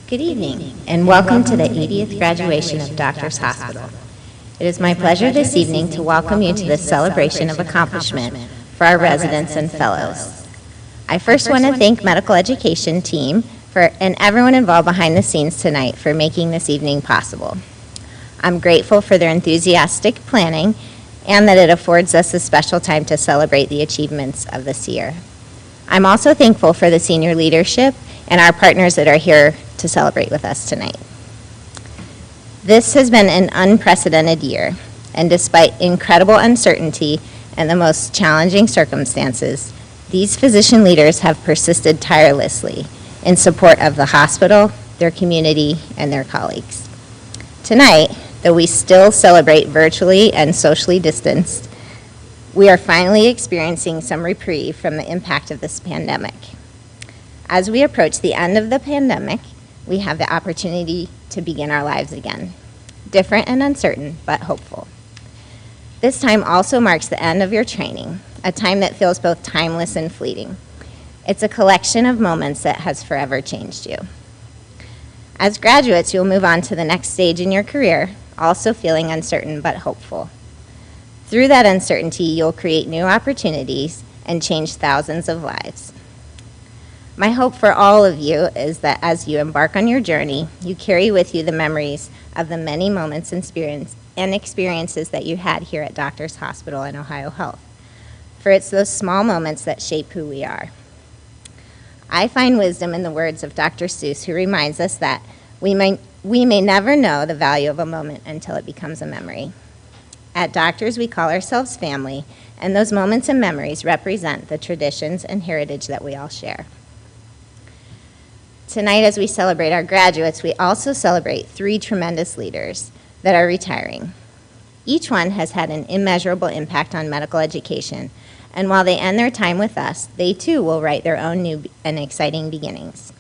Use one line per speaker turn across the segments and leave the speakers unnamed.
Good evening, and welcome to the 80th graduation of Doctors Hospital. It is my pleasure this evening to welcome you to this celebration of accomplishment for our residents and fellows. I first want to thank medical education team and everyone involved behind the scenes tonight for making this evening possible. I'm grateful for their enthusiastic planning and that it affords us a special time to celebrate the achievements of this year. I'm also thankful for the senior leadership and our partners that are here to celebrate with us tonight. This has been an unprecedented year, and despite incredible uncertainty and the most challenging circumstances, these physician leaders have persisted tirelessly in support of the hospital, their community, and their colleagues. Tonight, though we still celebrate virtually and socially distanced, we are finally experiencing some reprieve from the impact of this pandemic. As we approach the end of the pandemic, we have the opportunity to begin our lives again. Different and uncertain, but hopeful. This time also marks the end of your training, a time that feels both timeless and fleeting. It's a collection of moments that has forever changed you. As graduates, you'll move on to the next stage in your career, also feeling uncertain but hopeful. Through that uncertainty, you'll create new opportunities and change thousands of lives. My hope for all of you is that as you embark on your journey, you carry with you the memories of the many moments and experiences that you had here at Doctors Hospital and OhioHealth. For it's those small moments that shape who we are. I find wisdom in the words of Dr. Seuss, who reminds us that we may never know the value of a moment until it becomes a memory. At Doctors, we call ourselves family, and those moments and memories represent the traditions and heritage that we all share. Tonight, as we celebrate our graduates, we also celebrate 3 tremendous leaders that are retiring. Each one has had an immeasurable impact on medical education, and while they end their time with us, they too will write their own new and exciting beginnings.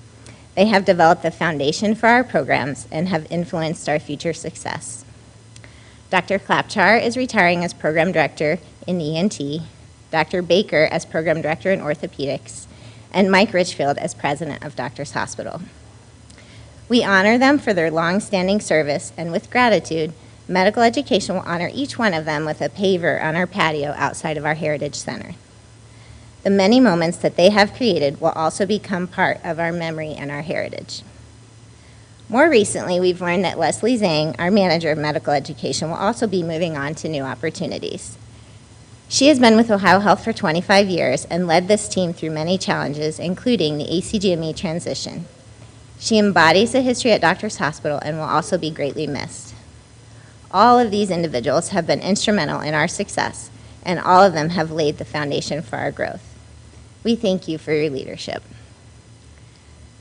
They have developed the foundation for our programs and have influenced our future success. Dr. Klapchar is retiring as Program Director in ENT, Dr. Baker as Program Director in Orthopedics, and Mike Richfield as President of Doctors Hospital. We honor them for their long-standing service, and with gratitude, medical education will honor each one of them with a paver on our patio outside of our Heritage Center. The many moments that they have created will also become part of our memory and our heritage. More recently, we've learned that Leslie Zhang, our manager of medical education, will also be moving on to new opportunities. She has been with OhioHealth for 25 years and led this team through many challenges, including the ACGME transition. She embodies the history at Doctors Hospital and will also be greatly missed. All of these individuals have been instrumental in our success, and all of them have laid the foundation for our growth. We thank you for your leadership.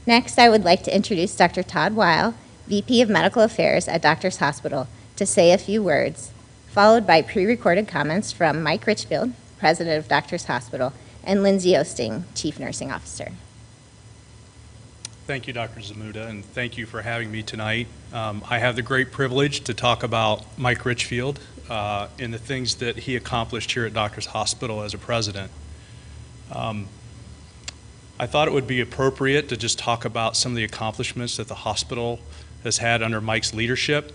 Next, I would like to introduce Dr. Todd Weil, VP of Medical Affairs at Doctors Hospital, to say a few words, followed by pre-recorded comments from Mike Richfield, President of Doctors Hospital, and Lindsay Osting, Chief Nursing Officer.
Thank you, Dr. Zamuda, and thank you for having me tonight. I have the great privilege to talk about Mike Richfield and the things that he accomplished here at Doctors Hospital as a president. I thought it would be appropriate to just talk about some of the accomplishments that the hospital has had under Mike's leadership.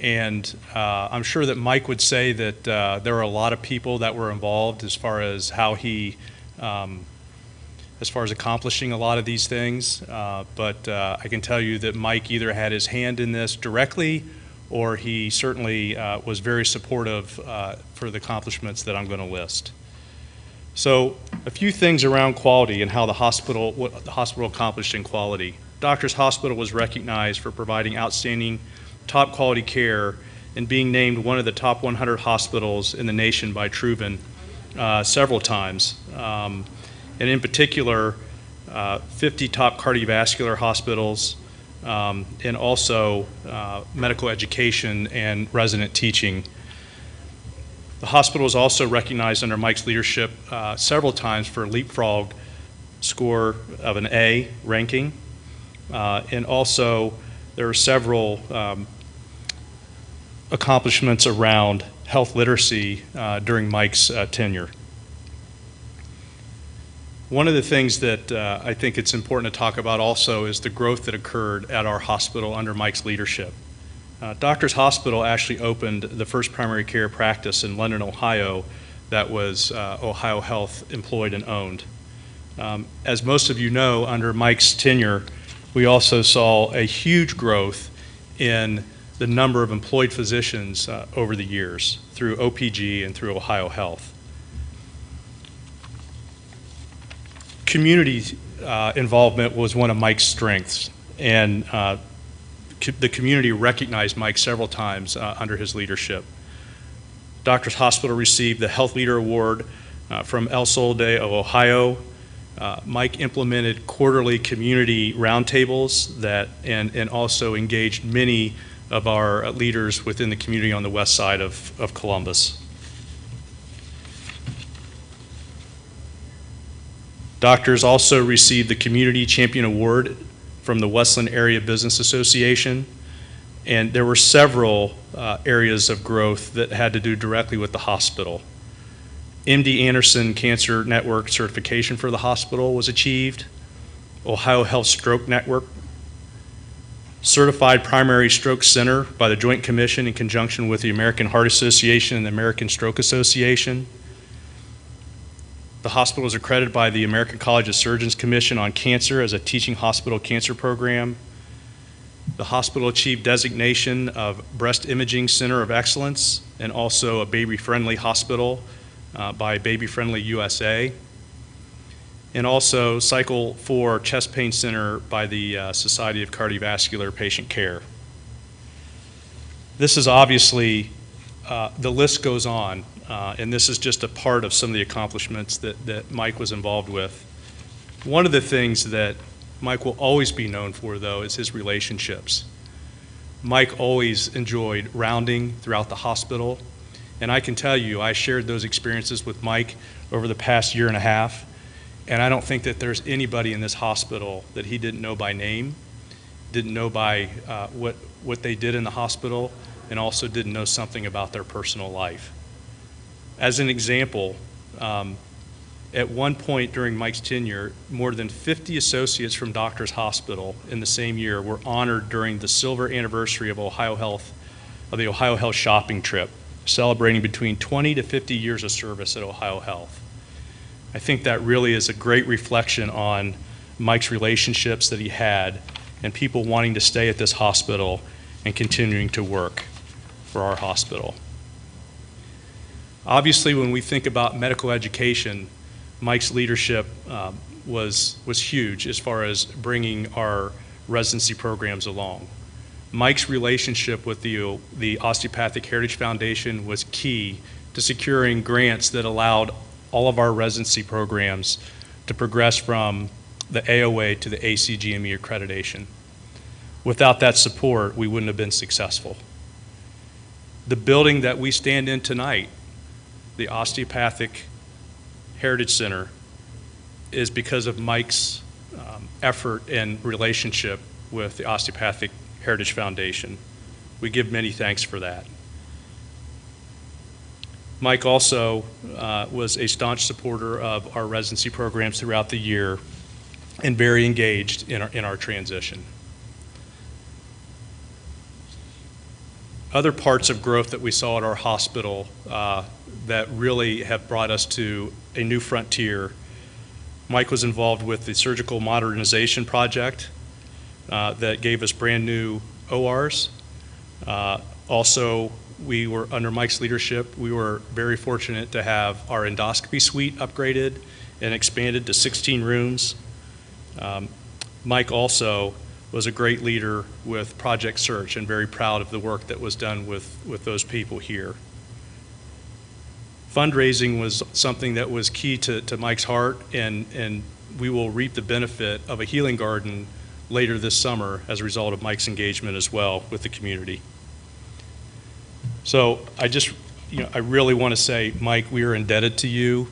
And I'm sure that Mike would say that there are a lot of people that were involved as far as how he, as far as accomplishing a lot of these things. But I can tell you that Mike either had his hand in this directly or he certainly was very supportive for the accomplishments that I'm going to list. So a few things around quality and how what the hospital accomplished in quality. Doctors Hospital was recognized for providing outstanding top quality care and being named one of the top 100 hospitals in the nation by Truven several times. And in particular, 50 top cardiovascular hospitals and also medical education and resident teaching. The hospital was also recognized under Mike's leadership several times for a leapfrog score of an A ranking. And also there are several accomplishments around health literacy during Mike's tenure. One of the things that I think it's important to talk about also is the growth that occurred at our hospital under Mike's leadership. Doctors Hospital actually opened the first primary care practice in London, Ohio that was OhioHealth employed and owned. As most of you know, under Mike's tenure, we also saw a huge growth in the number of employed physicians over the years through OPG and through OhioHealth. Community involvement was one of Mike's strengths, and the community recognized Mike several times under his leadership. Doctors Hospital received the Health Leader Award from El Sol de Ohio. Mike implemented quarterly community roundtables and also engaged many of our leaders within the community on the west side of Columbus. Doctors also received the Community Champion Award from the Westland Area Business Association, and there were several areas of growth that had to do directly with the hospital. MD Anderson Cancer Network certification for the hospital was achieved, OhioHealth Stroke Network, Certified Primary Stroke Center by the Joint Commission in conjunction with the American Heart Association and the American Stroke Association. The hospital is accredited by the American College of Surgeons Commission on Cancer as a teaching hospital cancer program. The hospital achieved designation of Breast Imaging Center of Excellence and also a baby-friendly hospital by Baby Friendly USA, and also Cycle 4 Chest Pain Center by the Society of Cardiovascular Patient Care. This is obviously, the list goes on, and this is just a part of some of the accomplishments that Mike was involved with. One of the things that Mike will always be known for, though, is his relationships. Mike always enjoyed rounding throughout the hospital, and I can tell you, I shared those experiences with Mike over the past year and a half, and I don't think that there's anybody in this hospital that he didn't know by name, didn't know by what they did in the hospital, and also didn't know something about their personal life. As an example, at one point during Mike's tenure, more than 50 associates from Doctors Hospital in the same year were honored during the silver anniversary of OhioHealth, of the OhioHealth shopping trip, celebrating between 20 to 50 years of service at OhioHealth. I think that really is a great reflection on Mike's relationships that he had and people wanting to stay at this hospital and continuing to work for our hospital. Obviously, when we think about medical education, Mike's leadership was huge as far as bringing our residency programs along. Mike's relationship with the Osteopathic Heritage Foundation was key to securing grants that allowed all of our residency programs to progress from the AOA to the ACGME accreditation. Without that support, we wouldn't have been successful. The building that we stand in tonight, the Osteopathic Heritage Center, is because of Mike's effort and relationship with the Osteopathic Heritage Foundation. We give many thanks for that. Mike also was a staunch supporter of our residency programs throughout the year and very engaged in our transition. Other parts of growth that we saw at our hospital that really have brought us to a new frontier. Mike was involved with the surgical modernization project that gave us brand new ORs. Also, we were, under Mike's leadership, we were very fortunate to have our endoscopy suite upgraded and expanded to 16 rooms. Mike also was a great leader with Project Search and very proud of the work that was done with those people here. Fundraising was something that was key to Mike's heart, and we will reap the benefit of a healing garden later this summer as a result of Mike's engagement as well with the community. So I really want to say, Mike, we are indebted to you.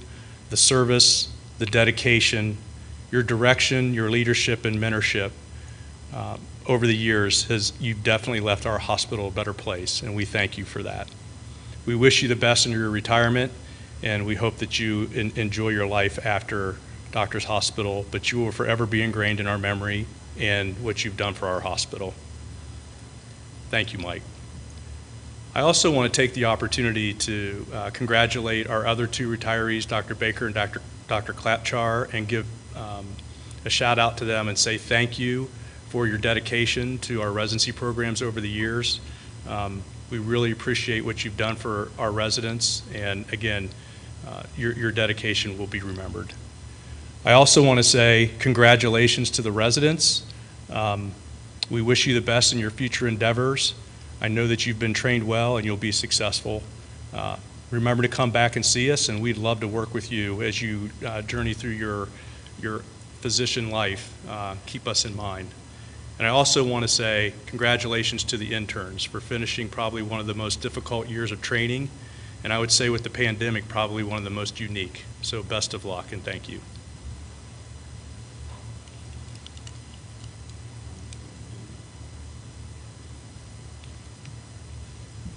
The service, the dedication, your direction, your leadership and mentorship over the years you've definitely left our hospital a better place, and we thank you for that. We wish you the best in your retirement, and we hope that you enjoy your life after Doctors Hospital, but you will forever be ingrained in our memory and what you've done for our hospital. Thank you, Mike. I also want to take the opportunity to congratulate our other two retirees, Dr. Baker and Dr. Klapchar, and give a shout out to them and say thank you for your dedication to our residency programs over the years. We really appreciate what you've done for our residents, and again, your dedication will be remembered. I also want to say congratulations to the residents. We wish you the best in your future endeavors. I know that you've been trained well and you'll be successful. Remember to come back and see us, and we'd love to work with you as you journey through your physician life. Keep us in mind. And I also want to say congratulations to the interns for finishing probably one of the most difficult years of training, and I would say with the pandemic, probably one of the most unique. So best of luck and thank you.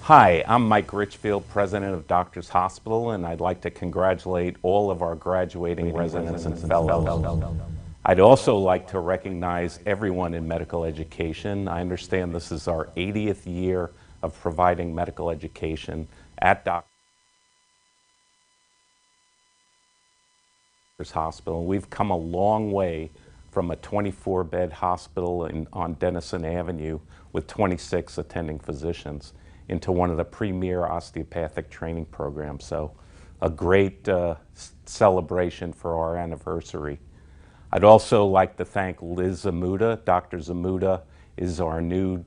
Hi, I'm Mike Richfield, President of Doctors Hospital, and I'd like to congratulate all of our graduating residents and fellows. I'd also like to recognize everyone in medical education. I understand this is our 80th year of providing medical education at Doctors Hospital. We've come a long way from a 24-bed hospital on Denison Avenue with 26 attending physicians into one of the premier osteopathic training programs. So a great celebration for our anniversary. I'd also like to thank Liz Zamuda. Dr. Zamuda is our new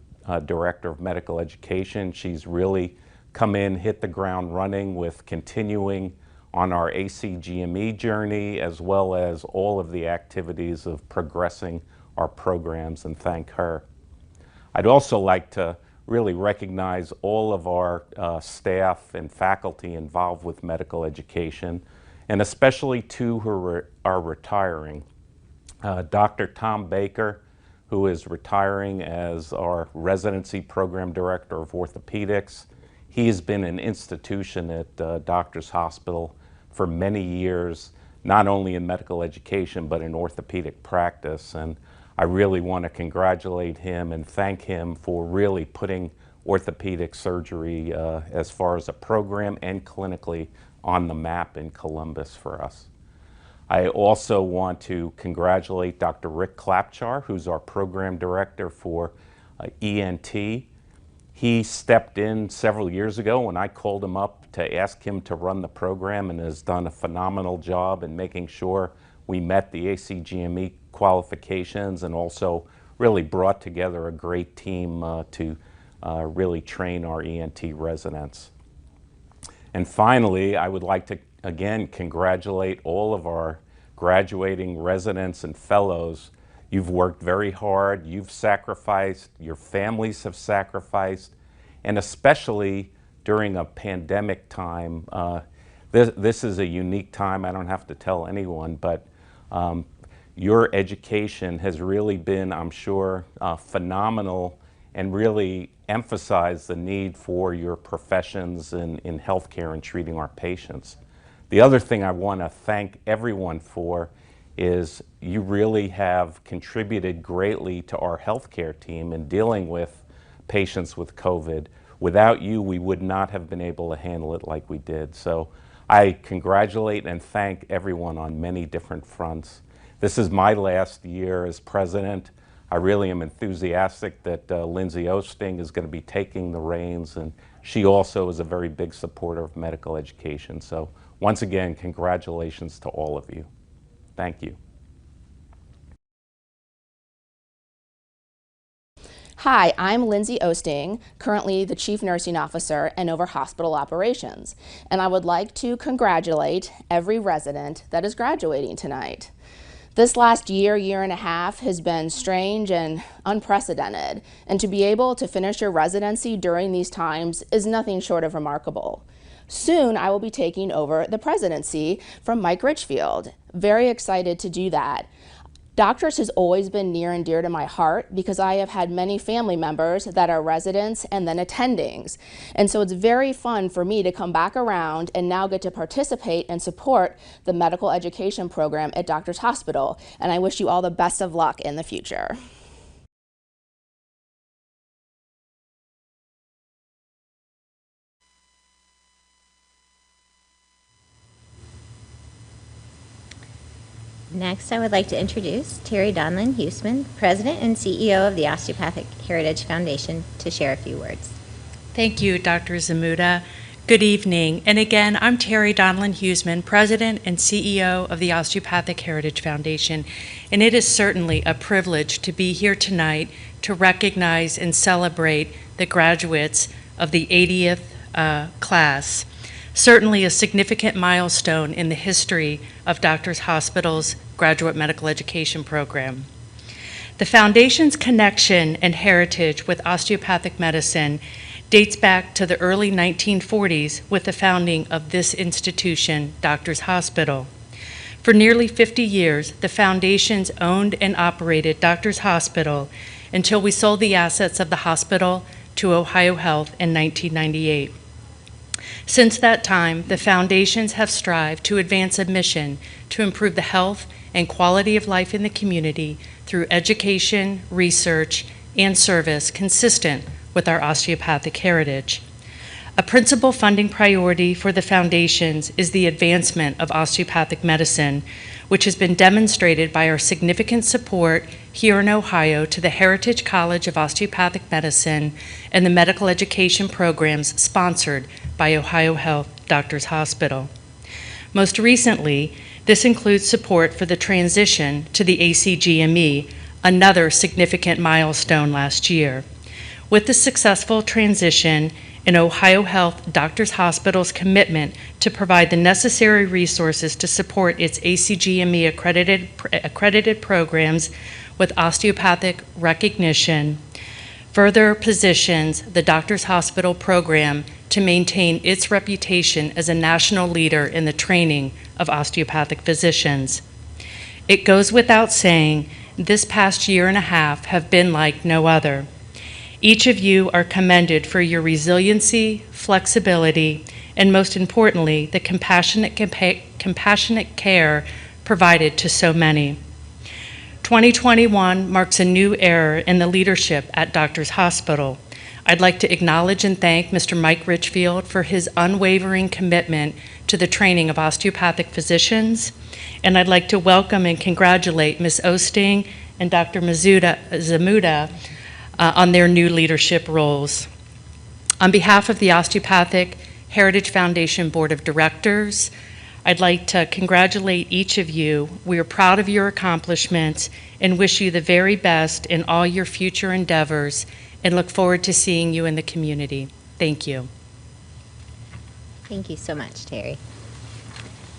Director of Medical Education. She's really come in, hit the ground running with continuing on our ACGME journey, as well as all of the activities of progressing our programs, and thank her. I'd also like to really recognize all of our staff and faculty involved with medical education, and especially two who are retiring. Dr. Tom Baker, who is retiring as our Residency Program Director of Orthopedics. He has been an institution at Doctors Hospital for many years, not only in medical education, but in orthopedic practice. And I really want to congratulate him and thank him for really putting orthopedic surgery as far as a program and clinically on the map in Columbus for us. I also want to congratulate Dr. Rick Klapchar, who's our program director for ENT. He stepped in several years ago when I called him up to ask him to run the program, and has done a phenomenal job in making sure we met the ACGME qualifications, and also really brought together a great team to really train our ENT residents. And finally, I would like to again congratulate all of our graduating residents and fellows. You've worked very hard, you've sacrificed, your families have sacrificed, and especially during a pandemic time. This is a unique time, I don't have to tell anyone, but your education has really been, I'm sure, phenomenal, and really emphasized the need for your professions in healthcare and treating our patients. The other thing I want to thank everyone for is you really have contributed greatly to our healthcare team in dealing with patients with COVID. Without you, we would not have been able to handle it like we did. So I congratulate and thank everyone on many different fronts. This is my last year as president. I really am enthusiastic that Lindsay Osting is going to be taking the reins, and she also is a very big supporter of medical education. So once again, congratulations to all of you. Thank you.
Hi, I'm Lindsay Osting, currently the Chief Nursing Officer and over hospital operations, and I would like to congratulate every resident that is graduating tonight. This last year and a half has been strange and unprecedented, and to be able to finish your residency during these times is nothing short of remarkable. Soon I will be taking over the presidency from Mike Richfield. Very excited to do that. Doctors has always been near and dear to my heart because I have had many family members that are residents and then attendings. And so it's very fun for me to come back around and now get to participate and support the medical education program at Doctors Hospital. And I wish you all the best of luck in the future.
Next, I would like to introduce Terry Donlin-Huesman, President and CEO of the Osteopathic Heritage Foundation, to share a few words.
Thank you, Dr. Zamuda. Good evening. And again, I'm Terry Donlin-Huesman, President and CEO of the Osteopathic Heritage Foundation. And it is certainly a privilege to be here tonight to recognize and celebrate the graduates of the 80th class. Certainly a significant milestone in the history of Doctors Hospital's graduate medical education program. The Foundation's connection and heritage with osteopathic medicine dates back to the early 1940s with the founding of this institution, Doctors Hospital. For nearly 50 years, the Foundation's owned and operated Doctors Hospital until we sold the assets of the hospital to OhioHealth in 1998. Since that time, the foundations have strived to advance a mission to improve the health and quality of life in the community through education, research, and service consistent with our osteopathic heritage. A principal funding priority for the foundations is the advancement of osteopathic medicine, which has been demonstrated by our significant support here in Ohio to the Heritage College of Osteopathic Medicine and the medical education programs sponsored by OhioHealth Doctors Hospital. Most recently, this includes support for the transition to the ACGME, another significant milestone last year. With the successful transition and OhioHealth Doctors Hospital's commitment to provide the necessary resources to support its ACGME accredited programs with osteopathic recognition, further positions the Doctors Hospital program to maintain its reputation as a national leader in the training of osteopathic physicians. It goes without saying, this past year and a half have been like no other. Each of you are commended for your resiliency, flexibility, and most importantly, the compassionate care provided to so many. 2021 marks a new era in the leadership at Doctors Hospital. I'd like to acknowledge and thank Mr. Mike Richfield for his unwavering commitment to the training of osteopathic physicians, and I'd like to welcome and congratulate Ms. Osting and Dr. Zamuda on their new leadership roles. On behalf of the Osteopathic Heritage Foundation Board of Directors, I'd like to congratulate each of you. We are proud of your accomplishments and wish you the very best in all your future endeavors and look forward to seeing you in the community. Thank you.
Thank you so much, Terry.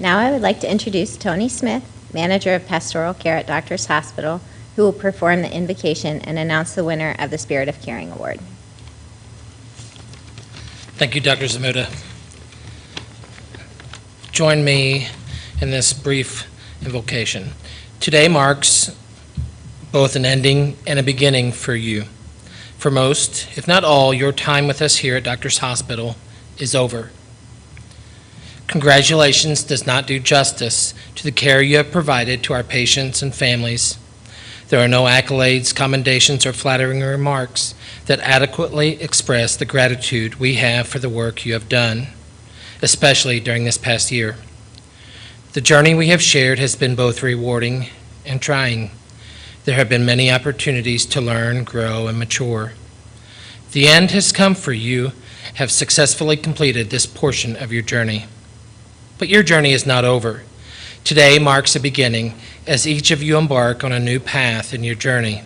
Now I would like to introduce Tony Smith, Manager of Pastoral Care at Doctors Hospital, who will perform the invocation and announce the winner of the Spirit of Caring Award.
Thank you, Dr. Zamuda. Join me in this brief invocation. Today marks both an ending and a beginning for you. For most, if not all, your time with us here at Doctors Hospital is over. Congratulations does not do justice to the care you have provided to our patients and families. There are no accolades, commendations, or flattering remarks that adequately express the gratitude we have for the work you have done, especially during this past year. The journey we have shared has been both rewarding and trying. There have been many opportunities to learn, grow, and mature. The end has come for you, have successfully completed this portion of your journey. But your journey is not over. Today marks a beginning as each of you embark on a new path in your journey.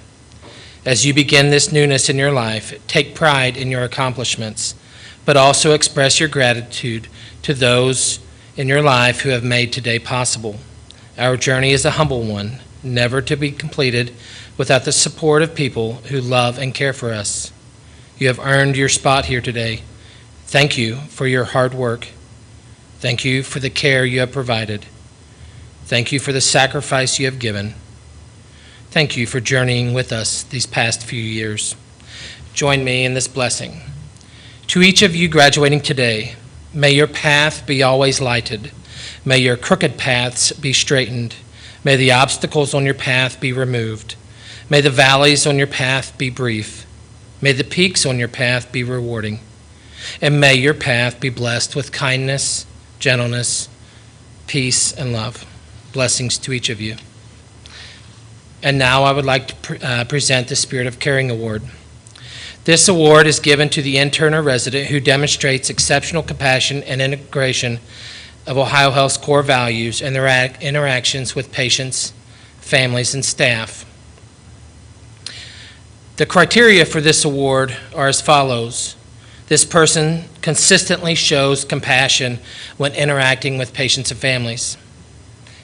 As you begin this newness in your life, take pride in your accomplishments, but also express your gratitude to those in your life who have made today possible. Our journey is a humble one, never to be completed without the support of people who love and care for us. You have earned your spot here today. Thank you for your hard work. Thank you for the care you have provided. Thank you for the sacrifice you have given. Thank you for journeying with us these past few years. Join me in this blessing. To each of you graduating today, may your path be always lighted. May your crooked paths be straightened. May the obstacles on your path be removed. May the valleys on your path be brief. May the peaks on your path be rewarding. And may your path be blessed with kindness, gentleness, peace, and love. Blessings to each of you. And now I would like to present the Spirit of Caring Award. This award is given to the intern or resident who demonstrates exceptional compassion and integration of OhioHealth's core values and their interactions with patients, families, and staff. The criteria for this award are as follows. This person consistently shows compassion when interacting with patients and families.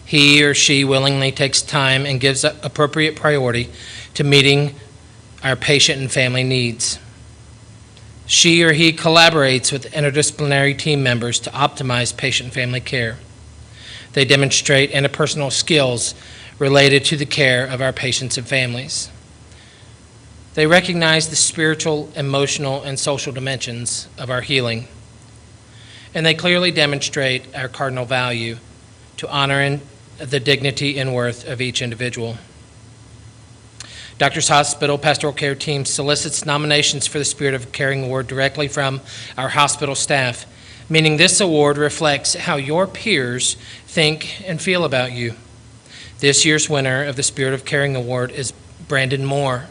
He or she willingly takes time and gives appropriate priority to meeting our patient and family needs. She or he collaborates with interdisciplinary team members to optimize patient and family care. They demonstrate interpersonal skills related to the care of our patients and families. They recognize the spiritual, emotional, and social dimensions of our healing. And they clearly demonstrate our cardinal value to honor the dignity and worth of each individual. Doctors Hospital Pastoral Care Team solicits nominations for the Spirit of Caring Award directly from our hospital staff, meaning this award reflects how your peers think and feel about you. This year's winner of the Spirit of Caring Award is Brandon Moore.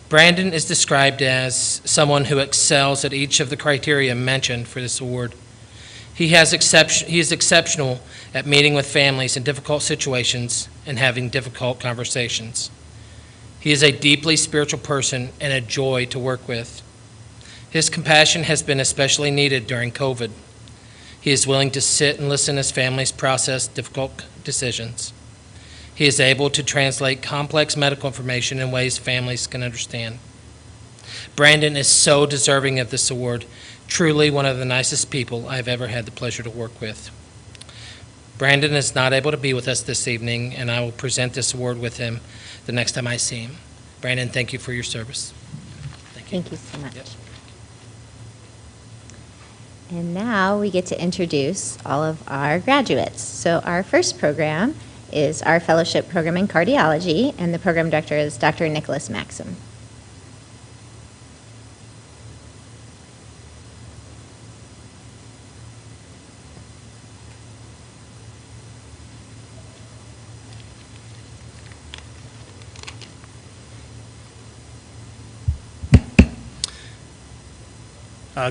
Brandon is described as someone who excels at each of the criteria mentioned for this award. He is exceptional at meeting with families in difficult situations and having difficult conversations. He is a deeply spiritual person and a joy to work with. His compassion has been especially needed during COVID. He is willing to sit and listen as families process difficult decisions. He is able to translate complex medical information in ways families can understand. Brandon is so deserving of this award, truly one of the nicest people I have ever had the pleasure to work with. Brandon is not able to be with us this evening, and I will present this award with him the next time I see him. Brandon, thank you for your service.
Thank you so much.
Yep.
And now we get to introduce all of our graduates. So our first program is our fellowship program in cardiology, and the program director is Dr. Nicholas Maxim.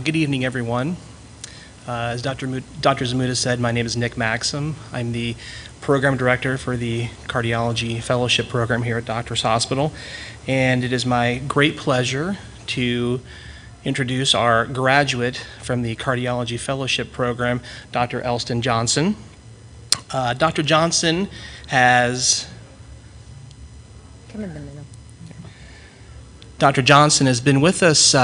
Good evening, everyone. As Dr. Zamuda said, my name is Nick Maxim. I'm the program director for the cardiology fellowship program here at Doctors Hospital, and it is my great pleasure to introduce our graduate from the cardiology fellowship program, Dr. Elston Johnson. Dr. Johnson has
Come in the middle.
Dr. Johnson has been with us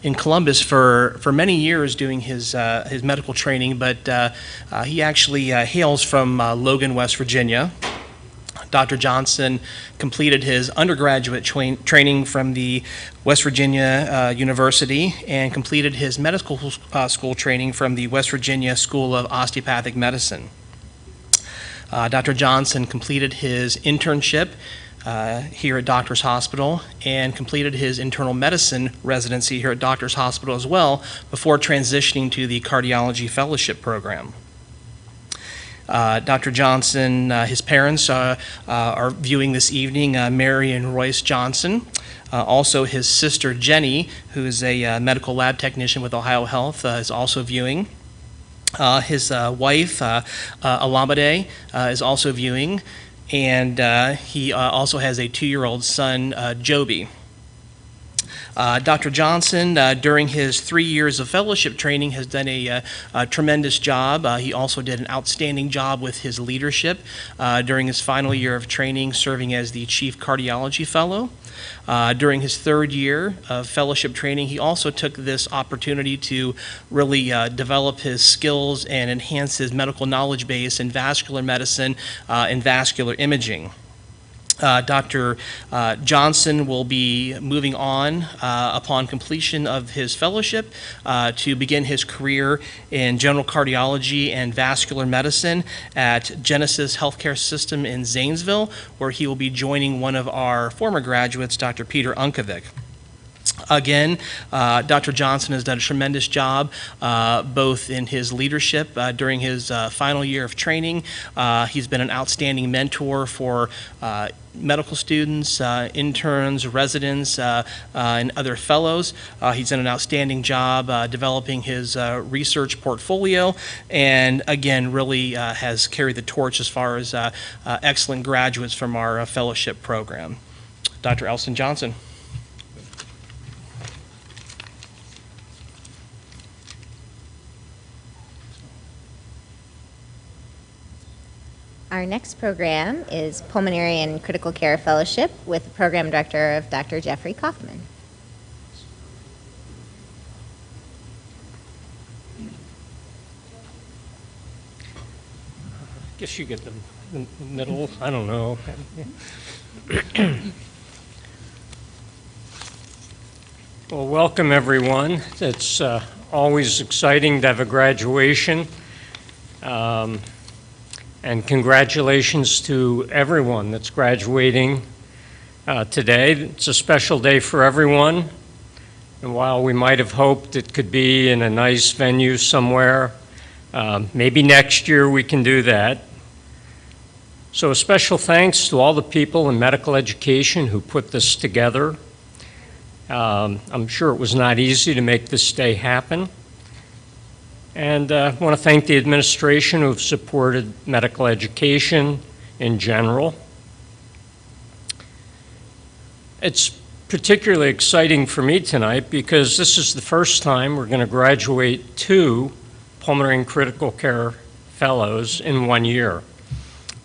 in Columbus for many years doing his medical training, but he actually hails from Logan, West Virginia. Dr. Johnson completed his undergraduate training from the West Virginia University and completed his medical school training from the West Virginia School of Osteopathic Medicine. Dr. Johnson completed his internship here at Doctors Hospital and completed his internal medicine residency here at Doctors Hospital as well before transitioning to the cardiology fellowship program. Dr. Johnson, his parents are viewing this evening, Mary and Royce Johnson. Also his sister Jenny, who is a medical lab technician with OhioHealth, is also viewing. His wife, Alamade, is also viewing. And he also has a 2-year-old son, Joby. Dr. Johnson, during his 3 years of fellowship training, has done a tremendous job. He also did an outstanding job with his leadership during his final year of training, serving as the Chief Cardiology Fellow. During his 3rd year of fellowship training, he also took this opportunity to really develop his skills and enhance his medical knowledge base in vascular medicine and vascular imaging. Dr. Johnson will be moving on upon completion of his fellowship to begin his career in general cardiology and vascular medicine at Genesis Healthcare System in Zanesville, where he will be joining one of our former graduates, Dr. Peter Unkovic. Again, Dr. Johnson has done a tremendous job both in his leadership during his final year of training. He's been an outstanding mentor for medical students, interns, residents, and other fellows. He's done an outstanding job developing his research portfolio, and again, really has carried the torch as far as excellent graduates from our fellowship program. Dr. Elston Johnson.
Our next program is Pulmonary and Critical Care Fellowship with the Program Director of Dr. Jeffrey Kaufman.
I guess you get the middle, I don't know. Well, welcome everyone. It's always exciting to have a graduation. And congratulations to everyone that's graduating today. It's a special day for everyone. And while we might have hoped it could be in a nice venue somewhere, maybe next year we can do that. So a special thanks to all the people in medical education who put this together. I'm sure it was not easy to make this day happen. And I want to thank the administration who have supported medical education in general. It's particularly exciting for me tonight because this is the first time we're going to graduate 2 pulmonary and critical care fellows in 1 year.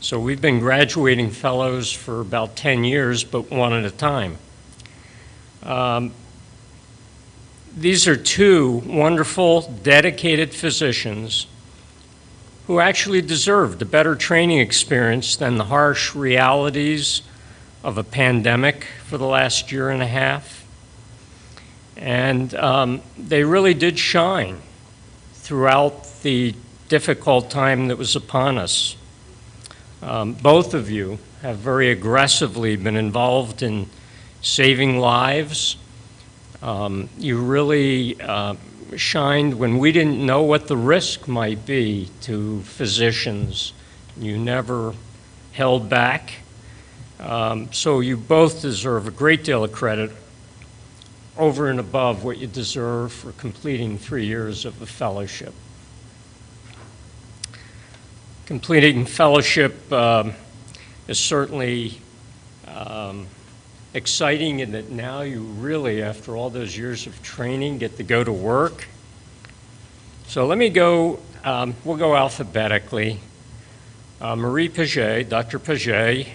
So we've been graduating fellows for about 10 years, but one at a time. These are 2 wonderful, dedicated physicians who actually deserved a better training experience than the harsh realities of a pandemic for the last year and a half. And they really did shine throughout the difficult time that was upon us. Both of you have very aggressively been involved in saving lives. You really shined when we didn't know what the risk might be to physicians. You never held back. So you both deserve a great deal of credit over and above what you deserve for completing 3 years of a fellowship. Completing fellowship is certainly exciting in that now you really, after all those years of training, get to go to work. So let me go, we'll go alphabetically. Marie Paget, Dr. Paget,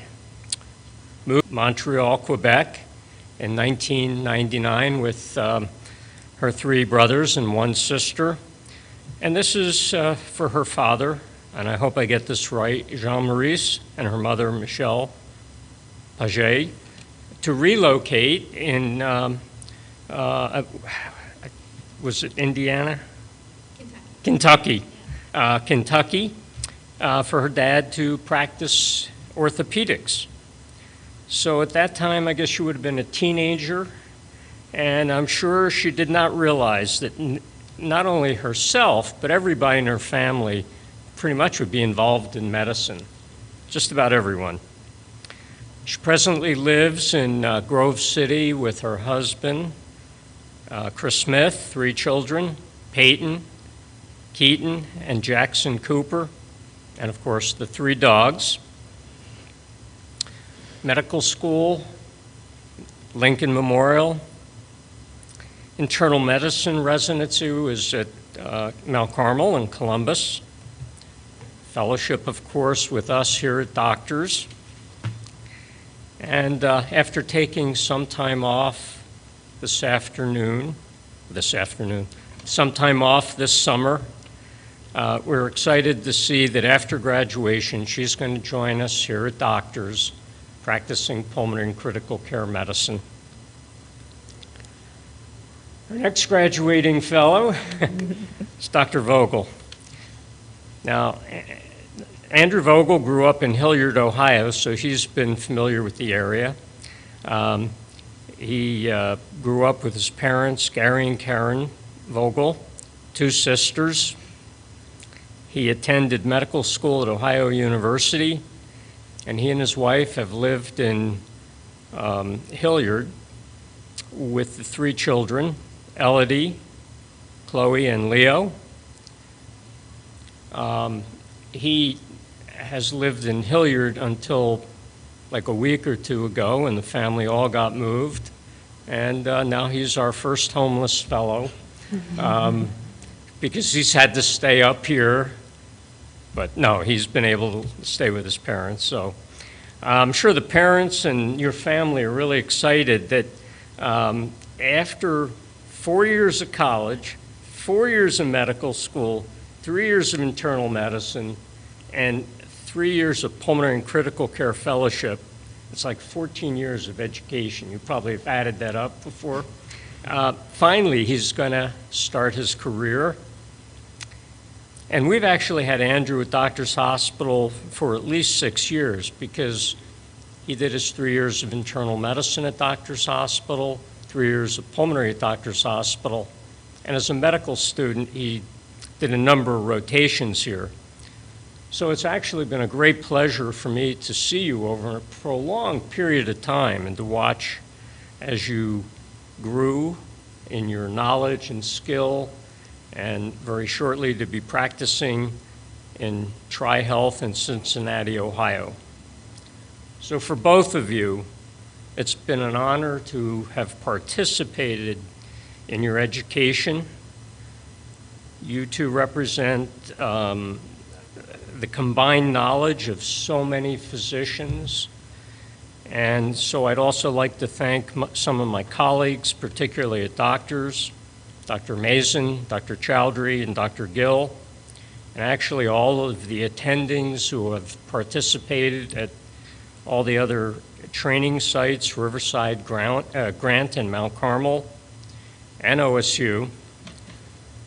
moved to Montreal, Quebec in 1999 with her 3 brothers and 1 sister. And this is for her father, and I hope I get this right, Jean-Maurice, and her mother, Michelle Paget, to relocate in, was it Indiana? Kentucky. Kentucky, for her dad to practice orthopedics. So at that time, I guess she would have been a teenager, and I'm sure she did not realize that not only herself, but everybody in her family pretty much would be involved in medicine, just about everyone. She presently lives in Grove City with her husband, Chris Smith, 3 children, Peyton, Keaton, and Jackson Cooper, and of course the 3 dogs. Medical school, Lincoln Memorial. Internal medicine residency was at Mount Carmel in Columbus. Fellowship, of course, with us here at Doctors. And after taking some time off sometime off this summer, we're excited to see that after graduation, she's going to join us here at Doctors practicing pulmonary and critical care medicine. Our next graduating fellow is Dr. Vogel. Now, Andrew Vogel grew up in Hilliard, Ohio, so he's been familiar with the area. He grew up with his parents, Gary and Karen Vogel, 2 sisters. He attended medical school at Ohio University, and he and his wife have lived in Hilliard with the 3 children, Elodie, Chloe, and Leo. He has lived in Hilliard until like a week or 2 ago, and the family all got moved. And now he's our first homeless fellow because he's had to stay up here. But no, he's been able to stay with his parents. So I'm sure the parents and your family are really excited that after 4 years of college, 4 years of medical school, 3 years of internal medicine, and 3 years of pulmonary and critical care fellowship, it's like 14 years of education. You probably have added that up before. Finally, he's going to start his career. And we've actually had Andrew at Doctors Hospital for at least 6 years because he did his 3 years of internal medicine at Doctors Hospital, 3 years of pulmonary at Doctors Hospital, and as a medical student, he did a number of rotations here. So it's actually been a great pleasure for me to see you over a prolonged period of time and to watch as you grew in your knowledge and skill, and very shortly to be practicing in Tri-Health in Cincinnati, Ohio. So for both of you, it's been an honor to have participated in your education. You two represent the combined knowledge of so many physicians. And so I'd also like to thank some of my colleagues, particularly at Doctors, Dr. Mason, Dr. Chowdhury, and Dr. Gill, and actually all of the attendings who have participated at all the other training sites, Riverside, Grant, and Mount Carmel, and OSU.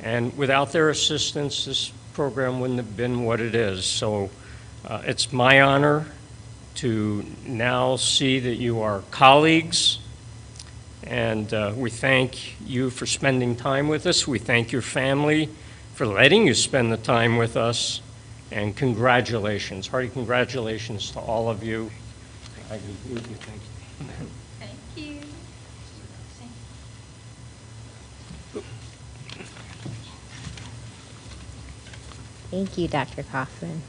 And without their assistance, this program wouldn't have been what it is. So it's my honor to now see that you are colleagues, and we thank you for spending time with us. We thank your family for letting you spend the time with us, and congratulations, hearty congratulations to all of you. I conclude you. Thank you.
Thank you. Thank you, Dr. Kaufman.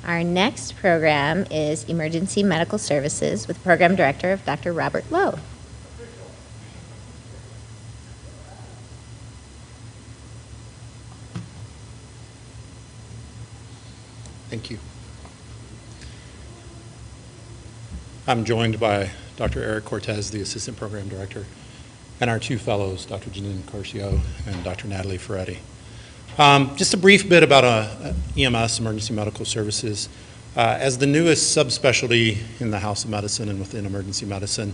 Our next program is Emergency Medical Services with Program Director of Dr. Robert Lowe.
Thank you. I'm joined by Dr. Eric Cortez, the Assistant Program Director, and our 2 fellows, Dr. Janine Curcio and Dr. Natalie Ferretti. Just a brief bit about EMS, Emergency Medical Services. As the newest subspecialty in the House of Medicine and within emergency medicine,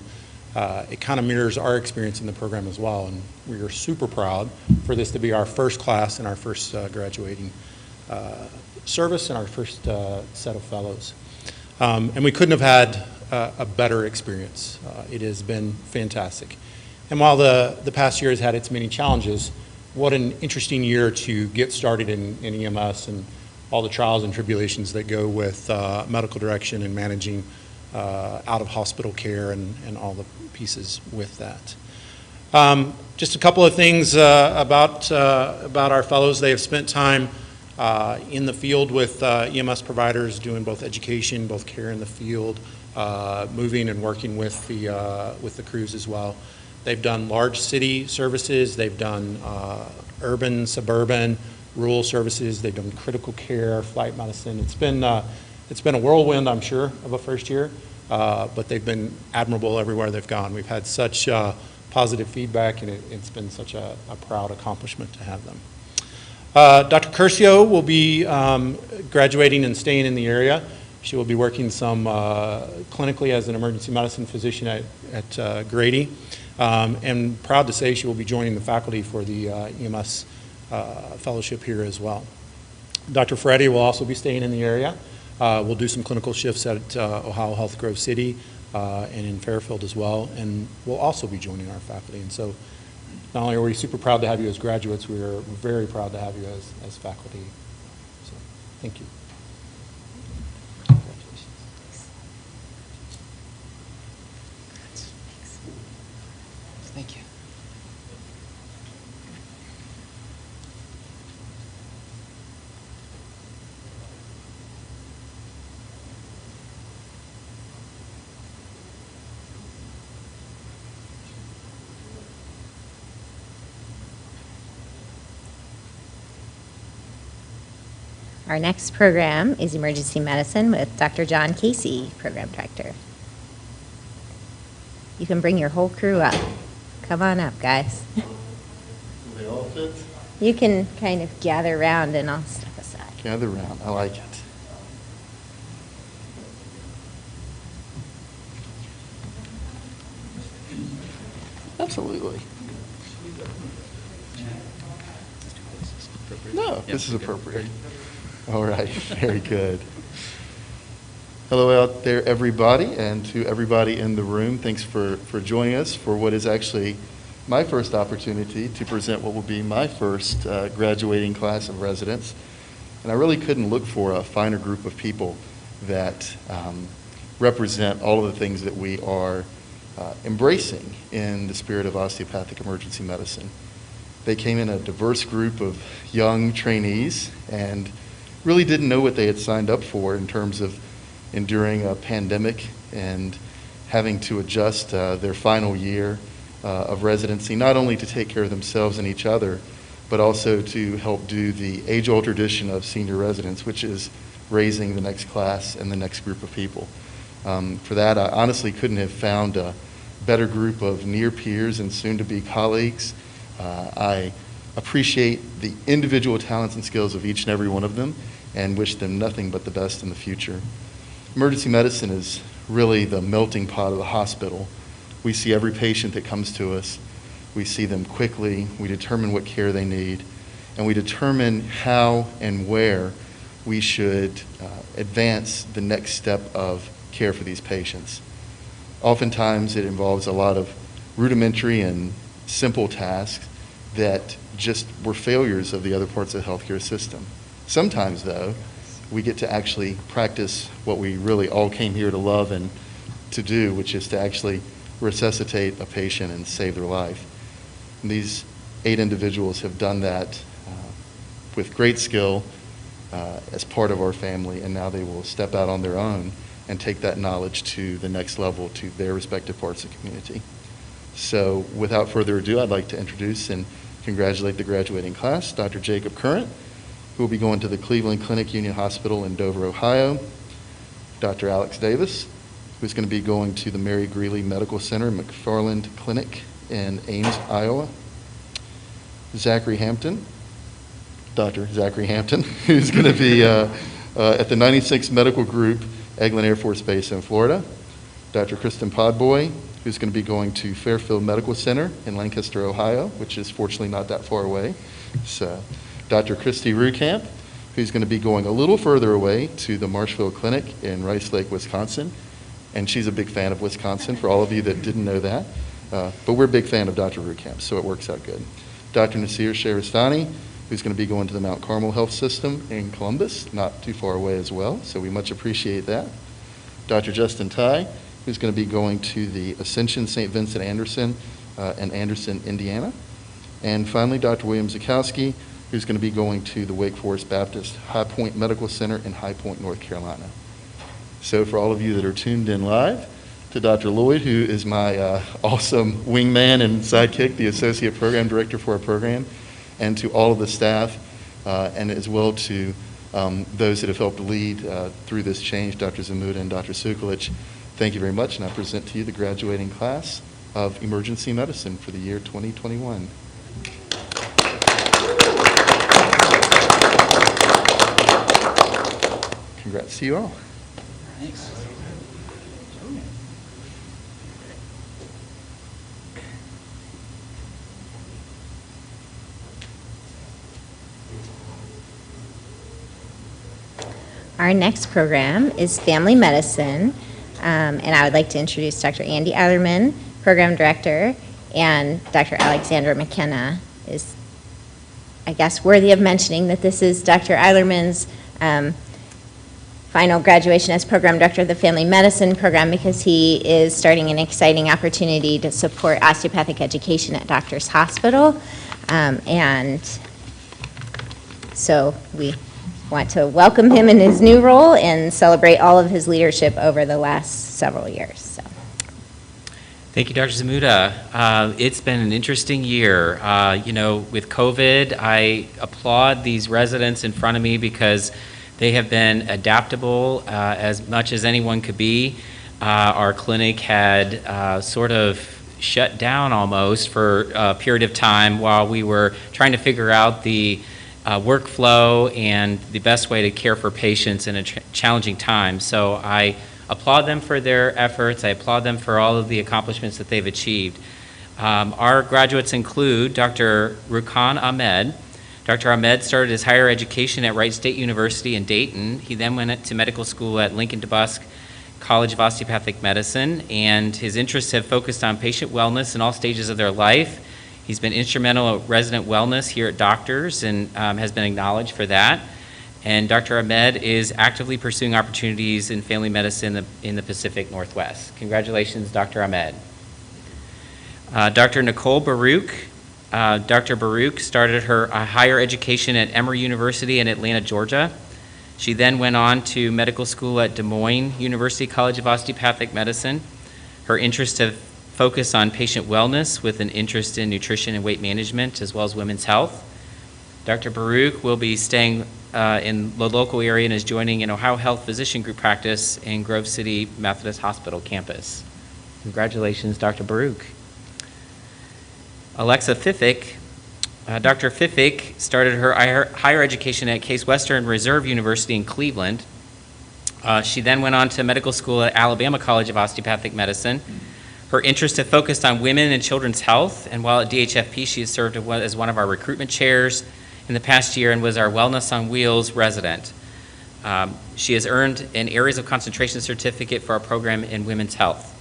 it kind of mirrors our experience in the program as well, and we are super proud for this to be our first class and our first graduating service and our first set of fellows. And we couldn't have had a better experience. It has been fantastic. And while the past year has had its many challenges, what an interesting year to get started in EMS and all the trials and tribulations that go with medical direction and managing out-of-hospital care and all the pieces with that. Just a couple of things about our fellows. They have spent time in the field with EMS providers, doing both education, both care in the field, moving and working with the crews as well. They've done large city services. They've done urban, suburban, rural services. They've done critical care, flight medicine. It's been a whirlwind, I'm sure, of a first year, but they've been admirable everywhere they've gone. We've had such positive feedback, and it's been such a proud accomplishment to have them. Dr. Curcio will be graduating and staying in the area. She will be working some clinically as an emergency medicine physician at Grady, and proud to say she will be joining the faculty for the EMS fellowship here as well. Dr. Ferretti will also be staying in the area. We'll do some clinical shifts at OhioHealth Grove City and in Fairfield as well, and we'll also be joining our faculty. And so not only are we super proud to have you as graduates, we're very proud to have you as faculty. So thank you.
Thank you.
Our next program is Emergency Medicine with Dr. John Casey, Program Director. You can bring your whole crew up. Come on up, guys.
Do they all fit?
You can kind of gather around and I'll step aside.
Gather around. I like it. Absolutely. No, this is appropriate. All right, very good. Hello out there, everybody, and to everybody in the room, thanks for joining us for what is actually my first opportunity to present what will be my first graduating class of residents. And I really couldn't look for a finer group of people that represent all of the things that we are embracing in the spirit of osteopathic emergency medicine. They came in a diverse group of young trainees and really didn't know what they had signed up for in terms of enduring a pandemic and having to adjust their final year of residency, not only to take care of themselves and each other, but also to help do the age-old tradition of senior residence, which is raising the next class and the next group of people. For that, I honestly couldn't have found a better group of near peers and soon-to-be colleagues. I appreciate the individual talents and skills of each and every one of them and wish them nothing but the best in the future. Emergency medicine is really the melting pot of the hospital. We see every patient that comes to us. We see them quickly. We determine what care they need, and we determine how and where we should advance the next step of care for these patients. Oftentimes, it involves a lot of rudimentary and simple tasks that just were failures of the other parts of the healthcare system. Sometimes, though, we get to actually practice what we really all came here to love and to do, which is to actually resuscitate a patient and save their life. And these 8 individuals have done that with great skill as part of our family, and now they will step out on their own and take that knowledge to the next level, to their respective parts of the community. So without further ado, I'd like to introduce and congratulate the graduating class, Dr. Jacob Current, who will be going to the Cleveland Clinic Union Hospital in Dover, Ohio, Dr. Alex Davis, who's going to be going to the Mary Greeley Medical Center McFarland Clinic in Ames, Iowa, Zachary Hampton, Dr. Zachary Hampton, who's going to be at the 96th Medical Group, Eglin Air Force Base in Florida, Dr. Kristen Podboy, who's going to be going to Fairfield Medical Center in Lancaster, Ohio, which is fortunately not that far away. So, Dr. Christy Rukamp, who's going to be going a little further away to the Marshfield Clinic in Rice Lake, Wisconsin. And she's a big fan of Wisconsin, for all of you that didn't know that. But we're a big fan of Dr. Rukamp, so it works out good. Dr. Nasir Shahristani, who's going to be going to the Mount Carmel Health System in Columbus, not too far away as well, so we much appreciate that. Dr. Justin Ty, who's going to be going to the Ascension St. Vincent Anderson in Anderson, Indiana. And finally, Dr. William Zakowski, who's going to be going to the Wake Forest Baptist High Point Medical Center in High Point, North Carolina. So for all of you that are tuned in live, to Dr. Lloyd, who is my awesome wingman and sidekick, the Associate Program Director for our program, and to all of the staff, and as well to those that have helped lead through this change, Dr. Zamuda and Dr. Sukulich, thank you very much, and I present to you the graduating class of Emergency Medicine for the year 2021. Congrats to you all.
Our next program is Family Medicine, and I would like to introduce Dr. Andy Eilerman, Program Director, and Dr. Alexandra McKenna is, I guess, worthy of mentioning that this is Dr. Eilerman's final graduation as Program Director of the Family Medicine program because he is starting an exciting opportunity to support osteopathic education at Doctors Hospital, and so we want to welcome him in his new role and celebrate all of his leadership over the last several years. So.
Thank you, Dr. Zamuda. It's been an interesting year. With COVID, I applaud these residents in front of me because they have been adaptable as much as anyone could be. Our clinic had sort of shut down almost for a period of time while we were trying to figure out the workflow and the best way to care for patients in a challenging time. So I applaud them for their efforts. I applaud them for all of the accomplishments that they've achieved. Our graduates include Dr. Rukan Ahmed. Dr. Ahmed started his higher education at Wright State University in Dayton. He then went to medical school at Lincoln DeBusk College of Osteopathic Medicine, and his interests have focused on patient wellness in all stages of their life. He's been instrumental at resident wellness here at Doctors and has been acknowledged for that. And Dr. Ahmed is actively pursuing opportunities in family medicine in the Pacific Northwest. Congratulations, Dr. Ahmed. Dr. Nicole Baruch. Dr. Baruch started her higher education at Emory University in Atlanta, Georgia. She then went on to medical school at Des Moines University College of Osteopathic Medicine. Her interests have focused on patient wellness with an interest in nutrition and weight management as well as women's health. Dr. Baruch will be staying in the local area and is joining an OhioHealth physician group practice in Grove City Methodist Hospital campus. Congratulations, Dr. Baruch. Alexa Fiffick. Dr. Fiffick started her higher education at Case Western Reserve University in Cleveland. She then went on to medical school at Alabama College of Osteopathic Medicine. Her interests have focused on women and children's health, and while at DHFP, she has served as one of our recruitment chairs in the past year and was our Wellness on Wheels resident. She has earned an Areas of Concentration certificate for our program in women's health.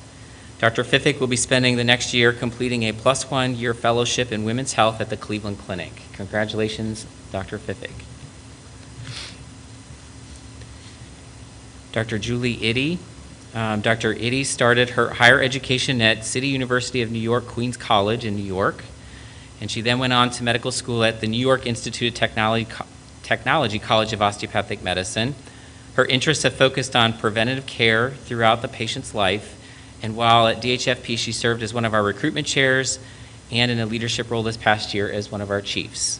Dr. Fiffick will be spending the next year completing a +1 year fellowship in women's health at the Cleveland Clinic. Congratulations, Dr. Fiffick. Dr. Julie Itty. Dr. Itty started her higher education at City University of New York, Queens College in New York, and she then went on to medical school at the New York Institute of Technology College of Osteopathic Medicine. Her interests have focused on preventative care throughout the patient's life, and while at DHFP, she served as one of our recruitment chairs and in a leadership role this past year as one of our chiefs.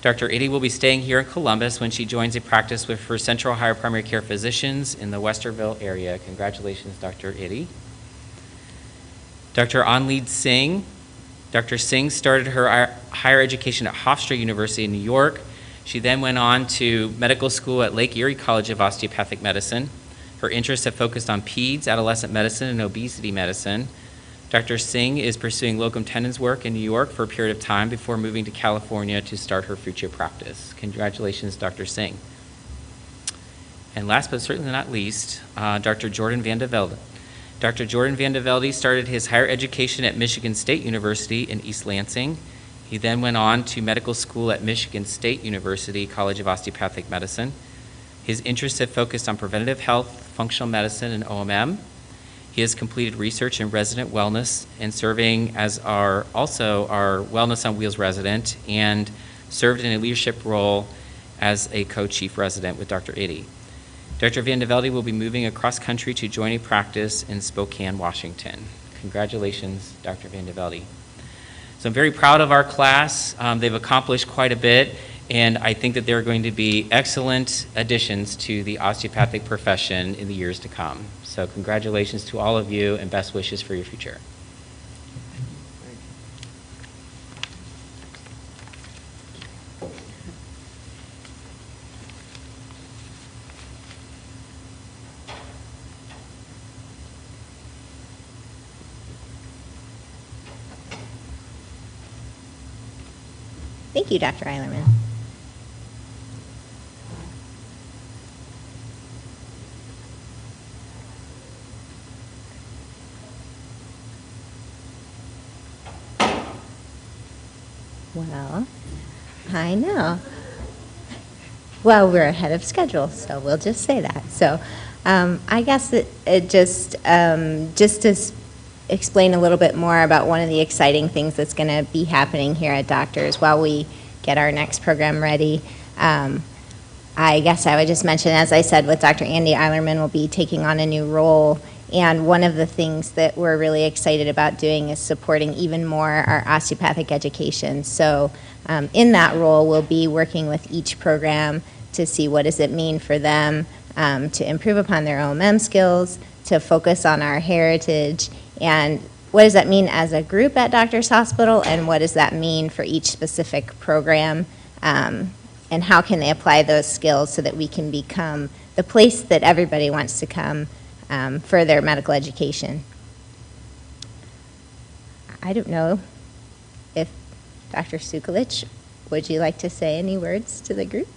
Dr. Itty will be staying here in Columbus when she joins a practice with her Central Ohio Primary Care Physicians in the Westerville area. Congratulations, Dr. Itty. Dr. Anleed Singh. Dr. Singh started her higher education at Hofstra University in New York. She then went on to medical school at Lake Erie College of Osteopathic Medicine. Her interests have focused on peds, adolescent medicine, and obesity medicine. Dr. Singh is pursuing locum tenens work in New York for a period of time before moving to California to start her future practice. Congratulations, Dr. Singh. And last but certainly not least, Dr. Jordan Van de Velde. Dr. Jordan Van de Velde started his higher education at Michigan State University in East Lansing. He then went on to medical school at Michigan State University College of Osteopathic Medicine. His interests have focused on preventative health, functional medicine, and OMM. He has completed research in resident wellness and serving as also our Wellness on Wheels resident and served in a leadership role as a co-chief resident with Dr. Itty. Dr. Van de Velde will be moving across country to join a practice in Spokane, Washington. Congratulations, Dr. Van de Velde. So I'm very proud of our class. They've accomplished quite a bit, and I think that they're going to be excellent additions to the osteopathic profession in the years to come. So congratulations to all of you and best wishes for your future.
Thank you, Dr. Eilerman. Well, I know. Well, we're ahead of schedule, so we'll just say that. So I guess it just to explain a little bit more about one of the exciting things that's going to be happening here at Doctors while we get our next program ready. I guess I would just mention, as I said, with Dr. Andy Eilerman will be taking on a new role. And one of the things that we're really excited about doing is supporting even more our osteopathic education. So in that role, we'll be working with each program to see what does it mean for them to improve upon their OMM skills, to focus on our heritage, and what does that mean as a group at Doctors Hospital, and what does that mean for each specific program, and how can they apply those skills so that we can become the place that everybody wants to come for their medical education. I don't know if Dr. Sukulich, would you like to say any words to the group?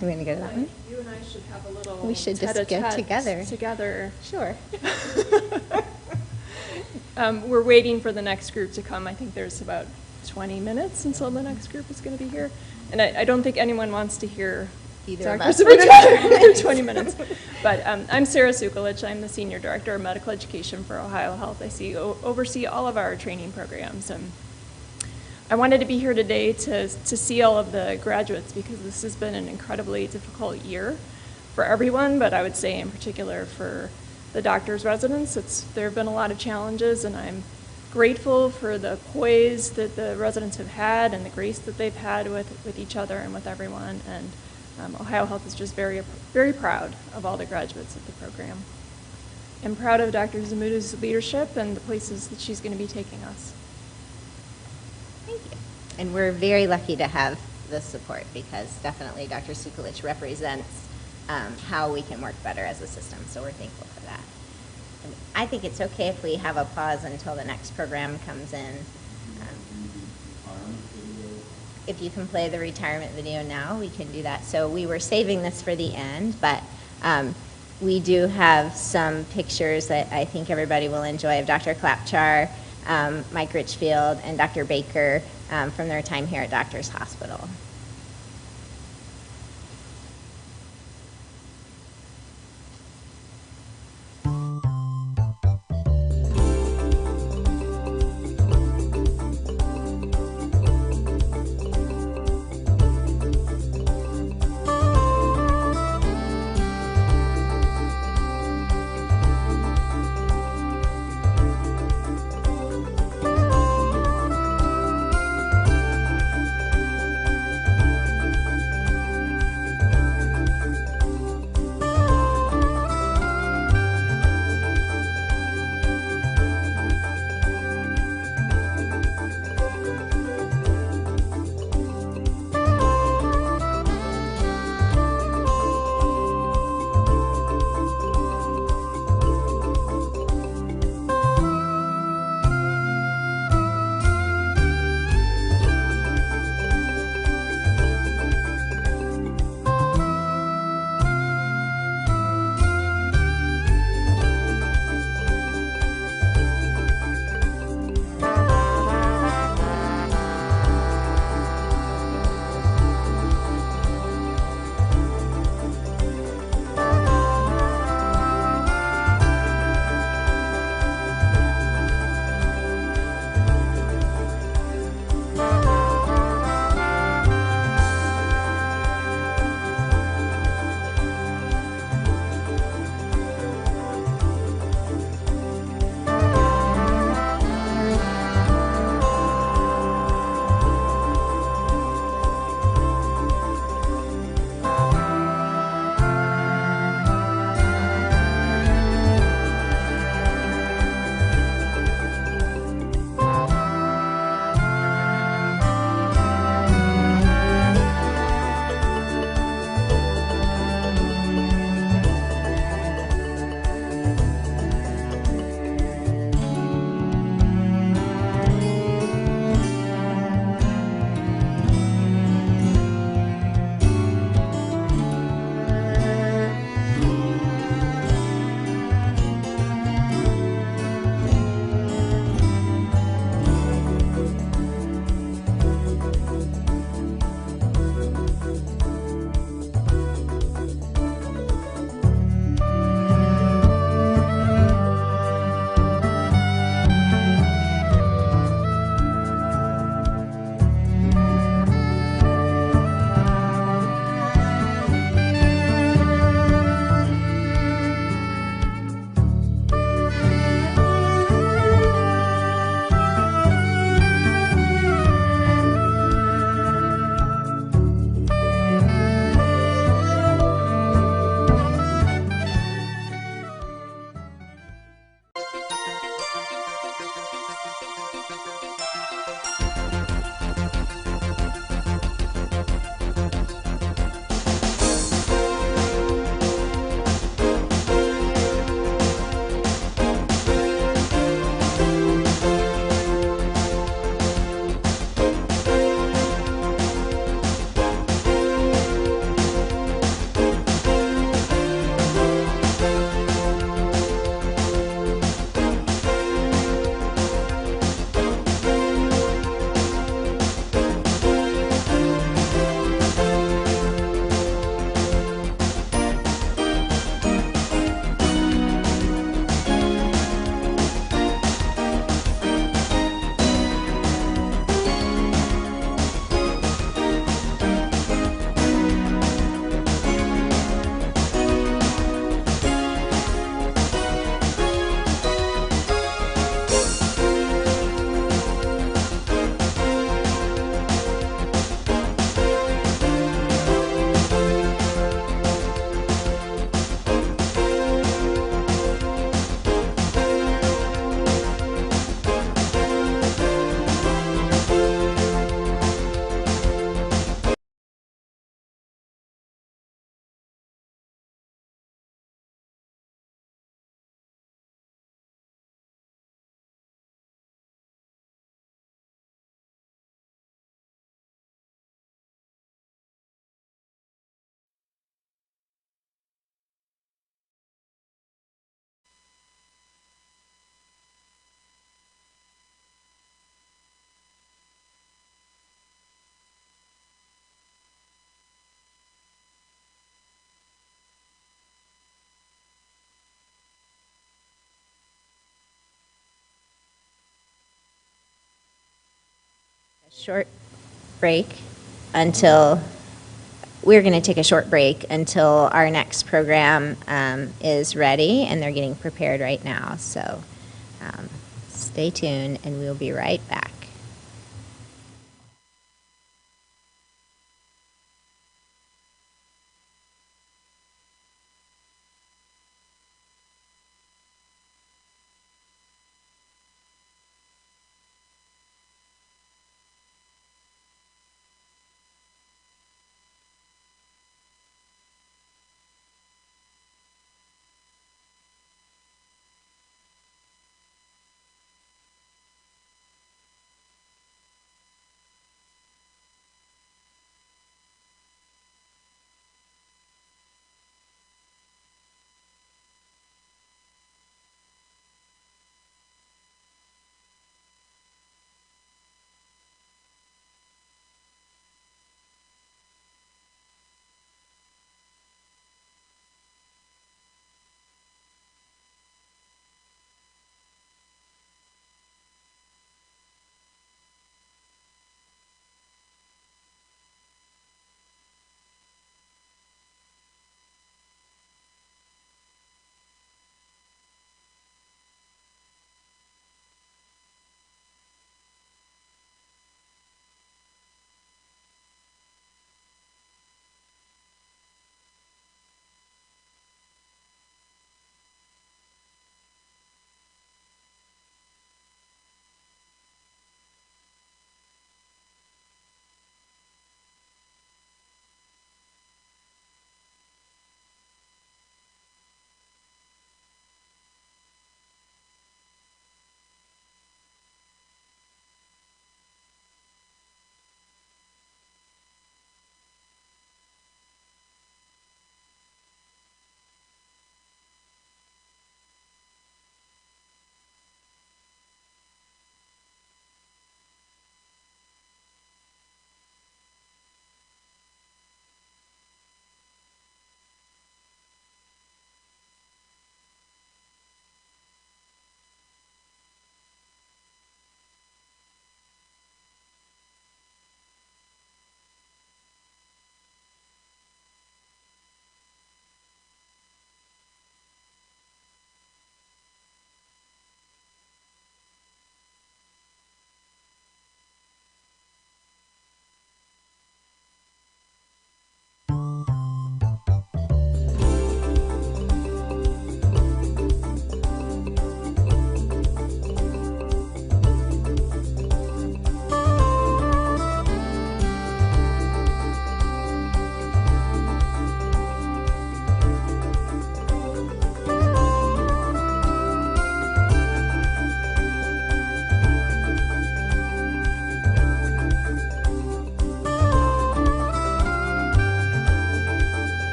We're going to go to that one?
You and I should have a little
We should just get together. Sure.
We're waiting for the next group to come. I think there's about 20 minutes until the next group is going to be here. And I don't think anyone wants to hear
Either of
Dr.
us
Sabuda for 20 minutes. But I'm Sarah Sukulich. I'm the Senior Director of Medical Education for OhioHealth. I oversee all of our training programs. And I wanted to be here today to see all of the graduates because this has been an incredibly difficult year for everyone, but I would say in particular for the doctors' residents. There have been a lot of challenges, and I'm grateful for the poise that the residents have had and the grace that they've had with each other and with everyone. And OhioHealth is just very, very proud of all the graduates of the program. I'm proud of Dr. Zamuta's leadership and the places that she's going to be taking us.
Thank you. And we're very lucky to have this support because definitely Dr. Sukulich represents how we can work better as a system, so we're thankful for that. And I think it's okay if we have a pause until the next program comes in. If you can play the retirement video now, we can do that. So we were saving this for the end, but we do have some pictures that I think everybody will enjoy of Dr. Klapchar, Mike Richfield, and Dr. Baker from their time here at Doctors Hospital. short break until, we're going to take a short break until our next program is ready, and they're getting prepared right now. So stay tuned, and we'll be right back.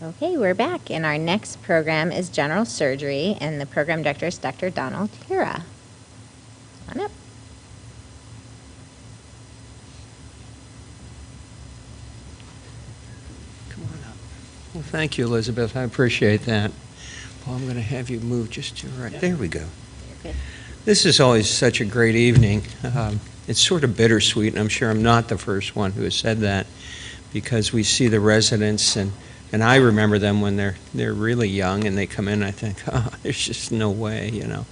Okay, we're back, and our next program is general surgery, and the program director is Dr. Donald Hira. Come on up.
Come on up. Well, thank you, Elizabeth. I appreciate that. Well, I'm going to have you move just to right. There we go.
Okay.
This is always such a great evening. It's sort of bittersweet, and I'm sure I'm not the first one who has said that, because we see the residents, and I remember them when they're really young, and they come in, and I think, oh, there's just no way, you know.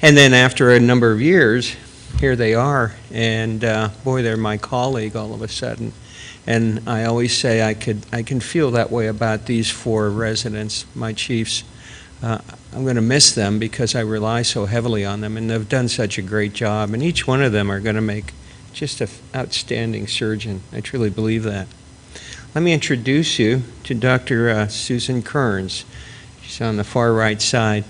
And then after a number of years, here they are, and boy, they're my colleague all of a sudden. And I always say I can feel that way about these 4 residents, my chiefs. I'm going to miss them because I rely so heavily on them, and they've done such a great job. And each one of them are going to make just an outstanding surgeon. I truly believe that. Let me introduce you to Dr. Susan Kearns. She's on the far right side.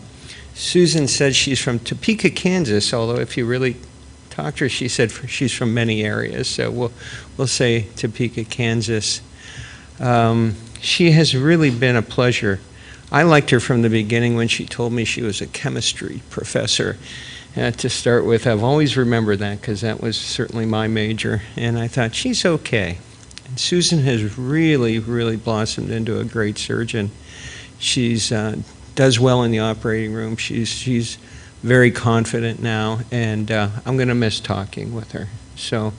Susan says she's from Topeka, Kansas, although if you really talk to her, she said she's from many areas, so we'll say Topeka, Kansas. She has really been a pleasure. I liked her from the beginning when she told me she was a chemistry professor. To start with, I've always remembered that because that was certainly my major, and I thought, she's okay. And Susan has really, really blossomed into a great surgeon. She's does well in the operating room. She's very confident now, and I'm going to miss talking with her. So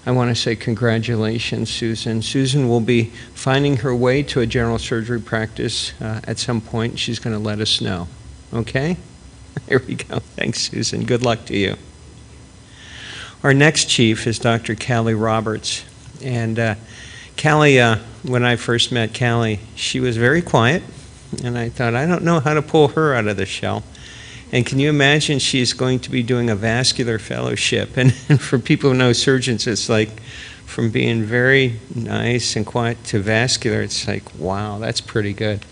I want to say congratulations, Susan. Susan will be finding her way to a general surgery practice at some point. She's going to let us know. Okay? Here we go. Thanks, Susan. Good luck to you. Our next chief is Dr. Callie Roberts. And Callie, when I first met Callie, she was very quiet. And I thought, I don't know how to pull her out of the shell. And can you imagine she's going to be doing a vascular fellowship? And for people who know surgeons, it's like from being very nice and quiet to vascular, it's like, wow, that's pretty good.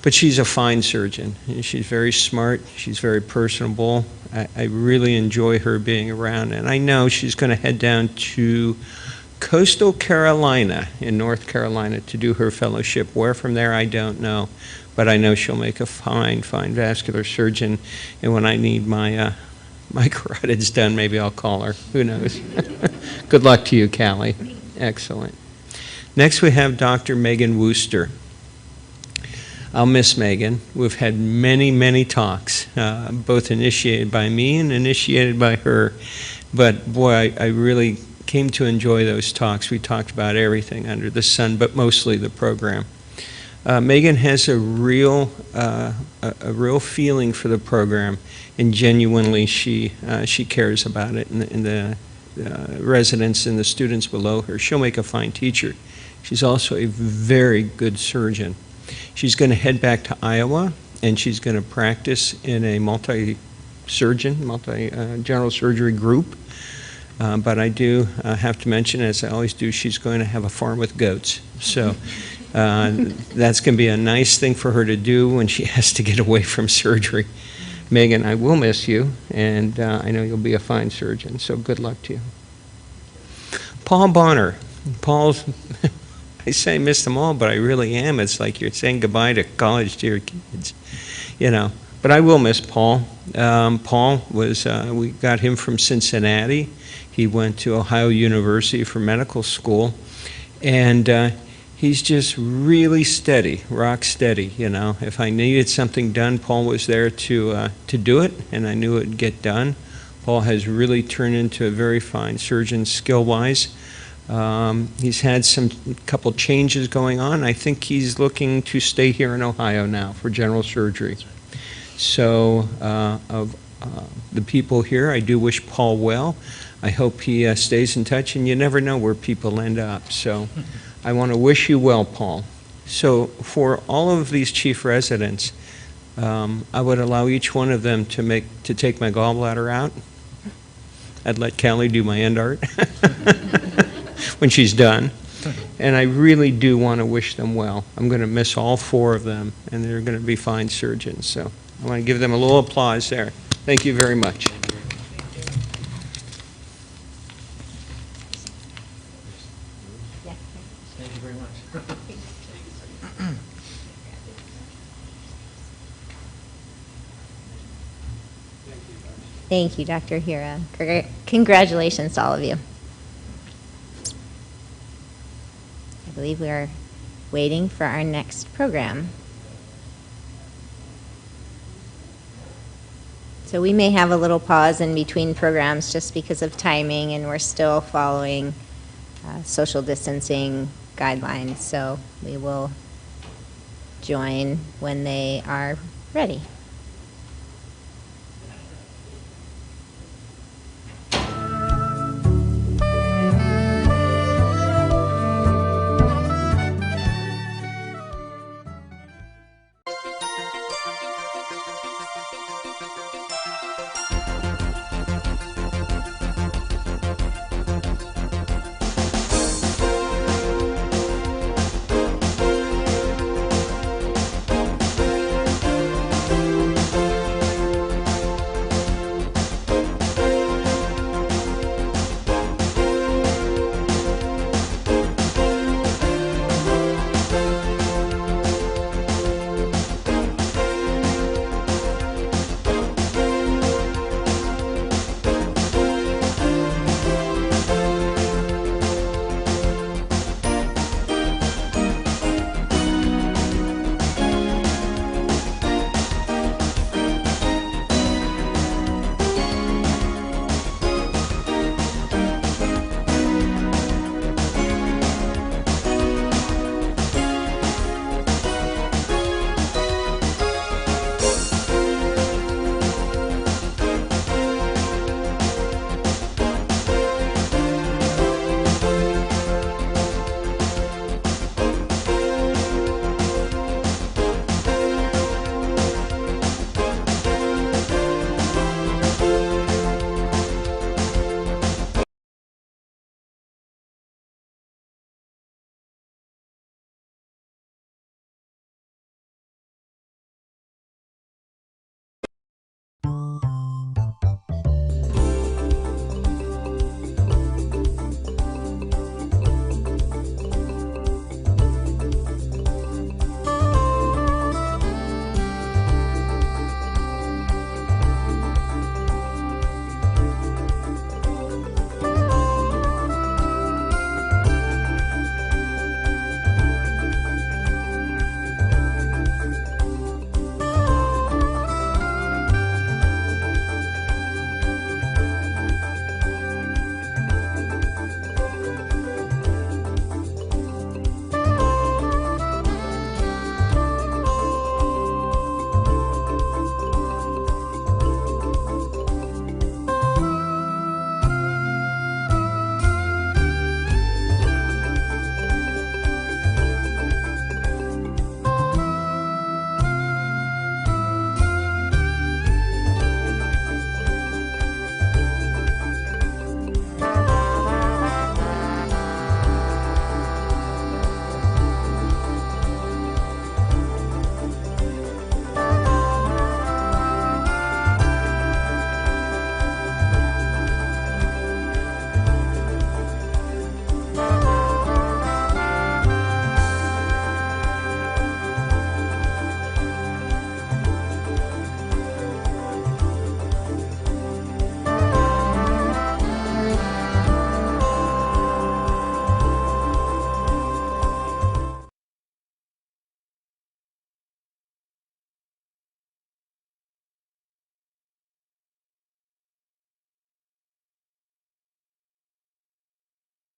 But she's a fine surgeon. And she's very smart. She's very personable. I really enjoy her being around. And I know she's going to head down to Coastal Carolina in North Carolina to do her fellowship. Where from there, I don't know. But I know she'll make a fine, fine vascular surgeon. And when I need my carotids done, maybe I'll call her. Who knows? Good luck to you, Callie. Excellent. Next, we have Dr. Megan Wooster. I'll miss Megan. We've had many, many talks, both initiated by me and initiated by her. But boy, I really came to enjoy those talks. We talked about everything under the sun, but mostly the program. Megan has a real feeling for the program, and genuinely she cares about it, and the residents and the students below her. She'll make a fine teacher. She's also a very good surgeon. She's going to head back to Iowa, and she's going to practice in a general surgery group. But I do have to mention, as I always do, she's going to have a farm with goats. So that's going to be a nice thing for her to do when she has to get away from surgery. Megan, I will miss you, and I know you'll be a fine surgeon, so good luck to you. Paul Bonner. Paul's, I say miss them all, but I really am. It's like you're saying goodbye to college to your kids, you know. But I will miss Paul. Paul was, we got him from Cincinnati. He went to Ohio University for medical school, and he's just really steady, rock steady, you know. If I needed something done, Paul was there to do it, and I knew it would get done. Paul has really turned into a very fine surgeon skill-wise. He's had couple changes going on. I think he's looking to stay here in Ohio now for general surgery. So of the people here, I do wish Paul well. I hope he stays in touch, and you never know where people end up. So I want to wish you well, Paul. So for all of these chief residents, I would allow each one of them to take my gallbladder out. I'd let Callie do my end art when she's done. And I really do want to wish them well. I'm going to miss all 4 of them, and they're going to be fine surgeons. So I want to give them a little applause there. Thank you very much.
Thank you very much.
Thank you, Dr. Hira. Congratulations to all of you. I believe we are waiting for our next program. So we may have a little pause in between programs just because of timing, and we're still following social distancing guidelines. So we will join when they are ready.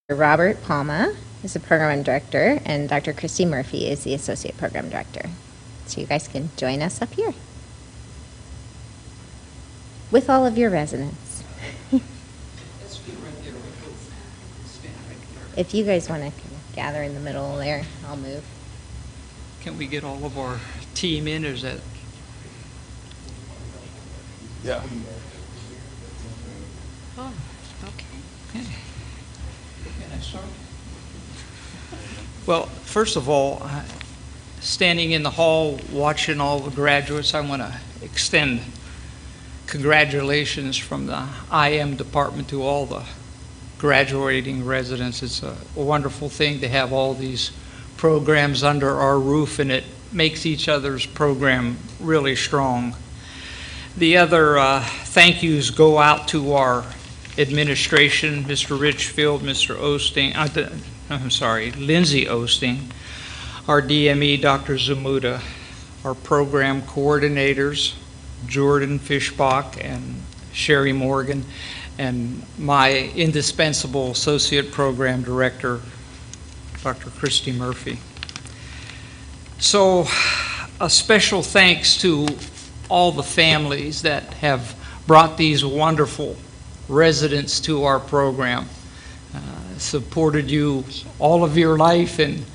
Robert Palma is the program director, and Dr. Christy Murphy is the associate program director. So you guys can join us up here with all of your residents. If you guys want to gather in the middle there, I'll move.
Can we get all of our team in, or is that?
Yeah.
Oh, okay. Can I start? Well, first of all, standing in the hall watching all the graduates, I want to extend congratulations from the IM department to all the graduating residents. It's a wonderful thing to have all these programs under our roof, and it makes each other's program really strong. The other thank yous go out to our administration, Mr. Richfield, Mr. Osting, Lindsay Osting, our DME, Dr. Zamuda, our program coordinators, Jordan Fishbach and Sherry Morgan, and my indispensable associate program director, Dr. Christy Murphy. So a special thanks to all the families that have brought these wonderful residents to our program, supported you all of your life, and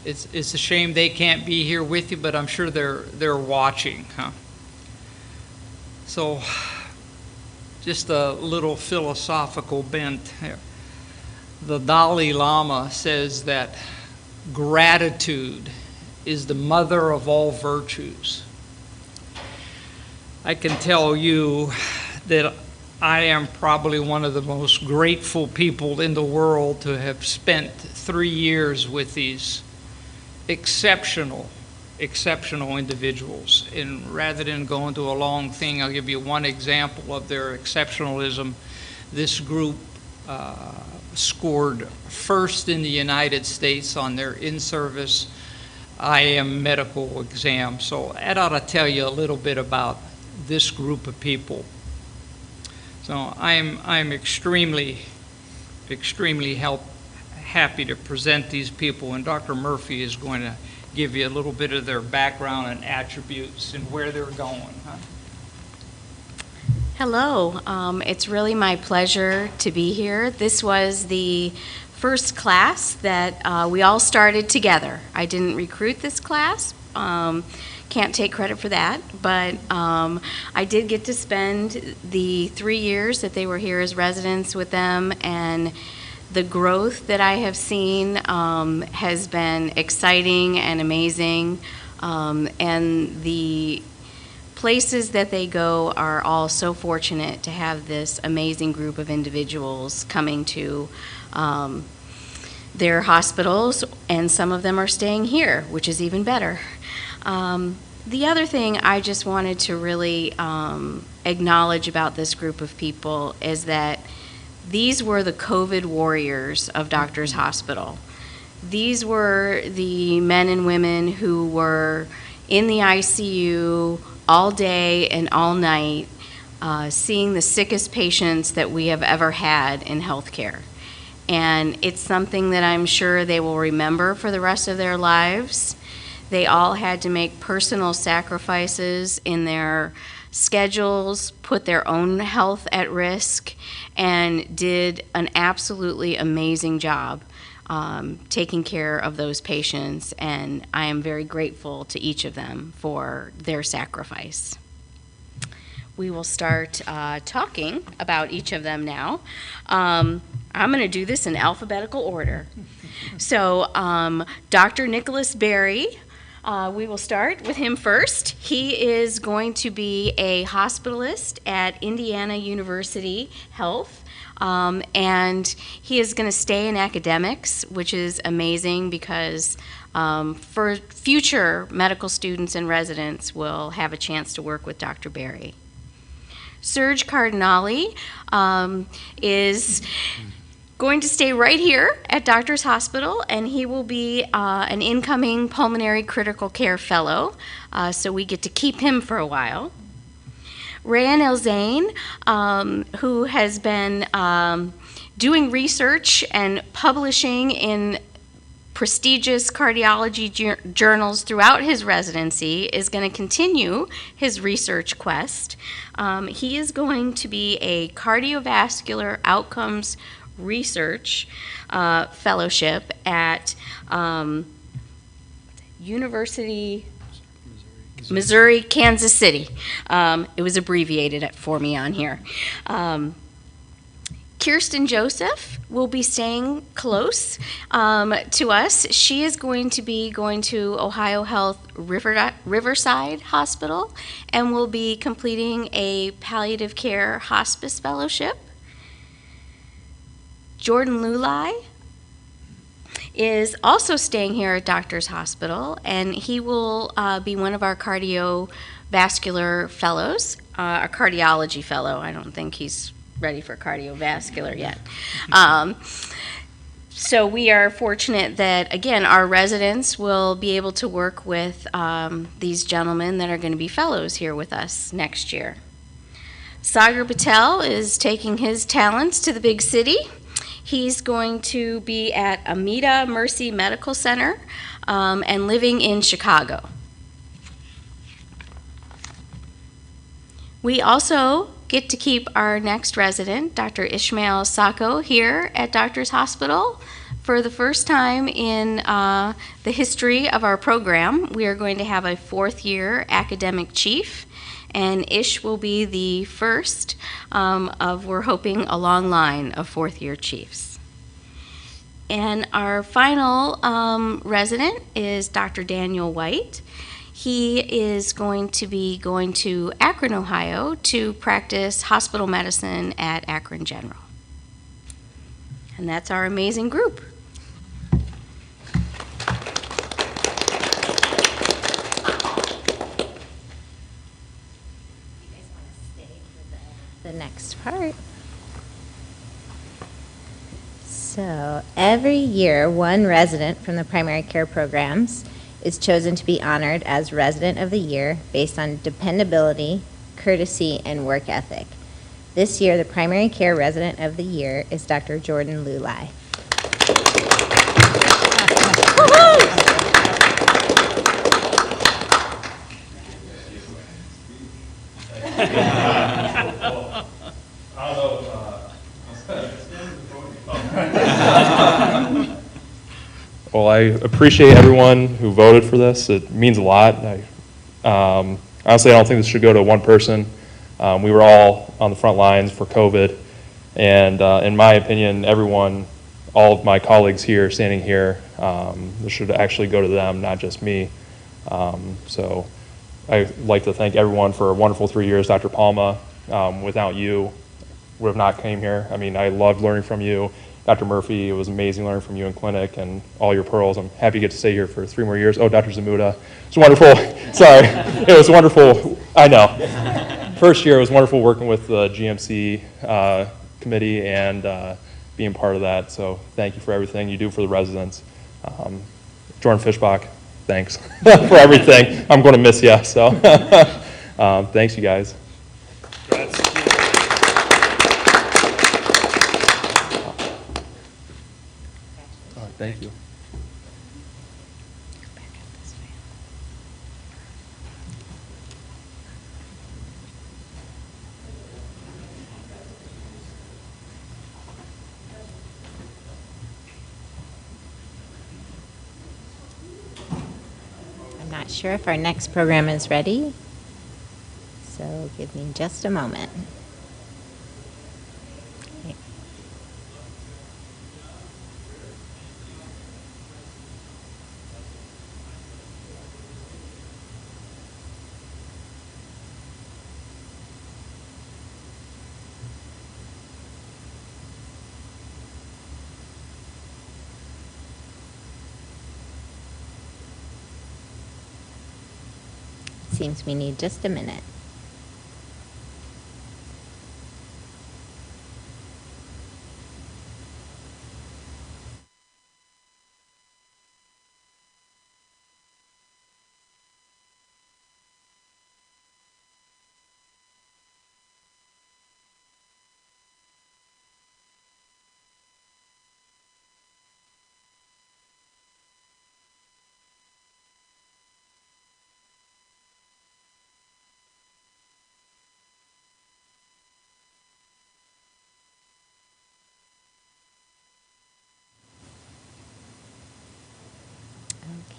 it's a shame they can't be here with you, but I'm sure they're watching, huh? So just a little philosophical bent here. The Dalai Lama says that gratitude is the mother of all virtues. I can tell you that I am probably one of the most grateful people in the world to have spent 3 years with these exceptional individuals. And rather than go into a long thing, I'll give you one example of their exceptionalism. This group scored first in the United States on their in-service IM medical exam. So that ought to tell you a little bit about this group of people. So I'm extremely happy to present these people, and Dr. Murphy is going to give you a little bit of their background and attributes and where they're going. Huh?
Hello, it's really my pleasure to be here. This was the first class that we all started together. I didn't recruit this class, can't take credit for that, but I did get to spend the 3 years that they were here as residents with them, and the growth that I have seen has been exciting and amazing, and the places that they go are all so fortunate to have this amazing group of individuals coming to their hospitals, and some of them are staying here, which is even better. The other thing I just wanted to really acknowledge about this group of people is that these were the COVID warriors of Doctors Hospital. These were the men and women who were in the ICU all day and all night, seeing the sickest patients that we have ever had in healthcare. And it's something that I'm sure they will remember for the rest of their lives. They all had to make personal sacrifices in their schedules, put their own health at risk, and did an absolutely amazing job taking care of those patients, and I am very grateful to each of them for their sacrifice. We will start talking about each of them now. I'm going to do this in alphabetical order. So Dr. Nicholas Berry, we will start with him first. He is going to be a hospitalist at Indiana University Health. And he is going to stay in academics, which is amazing because for future medical students and residents will have a chance to work with Dr. Berry. Serge Cardinali is going to stay right here at Doctors Hospital, and he will be an incoming pulmonary critical care fellow, so we get to keep him for a while. Rayan Elzain, who has been doing research and publishing in prestigious cardiology journals throughout his residency, is going to continue his research quest. He is going to be a cardiovascular outcomes research fellowship at University Missouri, Kansas City. It was abbreviated for me on here. Kirsten Joseph will be staying close to us. She is going to be going to OhioHealth Riverside Hospital and will be completing a palliative care hospice fellowship. Jordan Lulai is also staying here at Doctors Hospital, and he will be one of our cardiovascular fellows, a cardiology fellow. I don't think he's ready for cardiovascular yet. So we are fortunate that, again, our residents will be able to work with these gentlemen that are going to be fellows here with us next year. Sagar Patel is taking his talents to the big city. He's going to be at Amita Mercy Medical Center and living in Chicago. We also get to keep our next resident, Dr. Ishmael Sacco, here at Doctors Hospital. For the first time in the history of our program, we are going to have a fourth-year academic chief, and Ish will be the first of, we're hoping, a long line of fourth-year chiefs. And our final resident is Dr. Daniel White. He is going to be going to Akron, Ohio to practice hospital medicine at Akron General. And that's our amazing group.
The next part. So every year, one resident from the primary care programs is chosen to be honored as Resident of the Year based on dependability, courtesy, and work ethic. This year, the primary care Resident of the Year is Dr. Jordan Lulai.
Well, I appreciate everyone who voted for this. It means a lot. Honestly, I don't think this should go to one person. We were all on the front lines for COVID, and in my opinion, everyone, all of my colleagues here, standing here, this should actually go to them, not just me. So I'd like to thank everyone for a wonderful 3 years. Dr. Palma, without you, would have not came here. I mean, I loved learning from you. Dr. Murphy, it was amazing learning from you in clinic and all your pearls. I'm happy to get to stay here for 3 more years. Oh, Dr. Zamuda, it's wonderful. Sorry, it was wonderful. I know. First year, it was wonderful working with the GMC committee and being part of that. So thank you for everything you do for the residents. Jordan Fishbach, thanks for everything. I'm going to miss you. So thanks, you guys. Thank you.
I'm not sure if our next program is ready, so give me just a moment. Seems we need just a minute.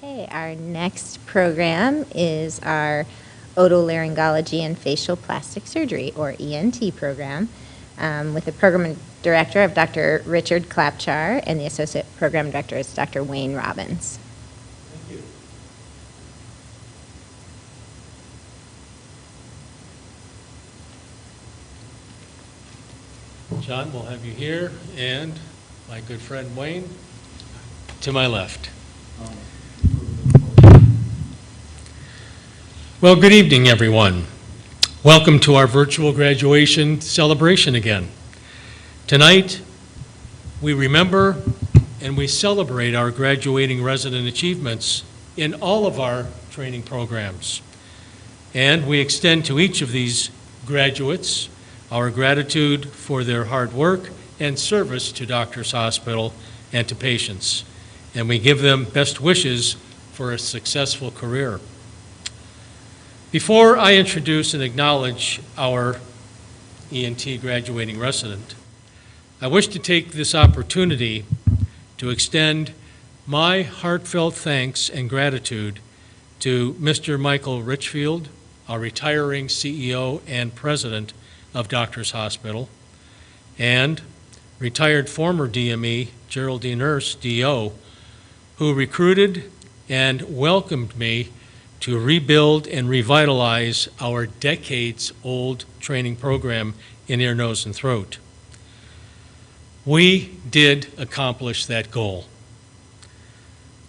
Okay, our next program is our otolaryngology and facial plastic surgery, or ENT program, with the program director of Dr. Richard Klapchar, and the associate program director is Dr. Wayne Robbins.
Thank you. John, we'll have you here, and my good friend Wayne. to my left. Well, good evening, everyone. Welcome to our virtual graduation celebration again. Tonight, we remember and we celebrate our graduating resident achievements in all of our training programs. And we extend to each of these graduates our gratitude for their hard work and service to Doctors Hospital and to patients. And we give them best wishes for a successful career. Before I introduce and acknowledge our ENT graduating resident, I wish to take this opportunity to extend my heartfelt thanks and gratitude to Mr. Michael Richfield, our retiring CEO and president of Doctors Hospital, and retired former DME Geraldine Nurse, DO, who recruited and welcomed me to rebuild and revitalize our decades-old training program in ear, nose, and throat. We did accomplish that goal.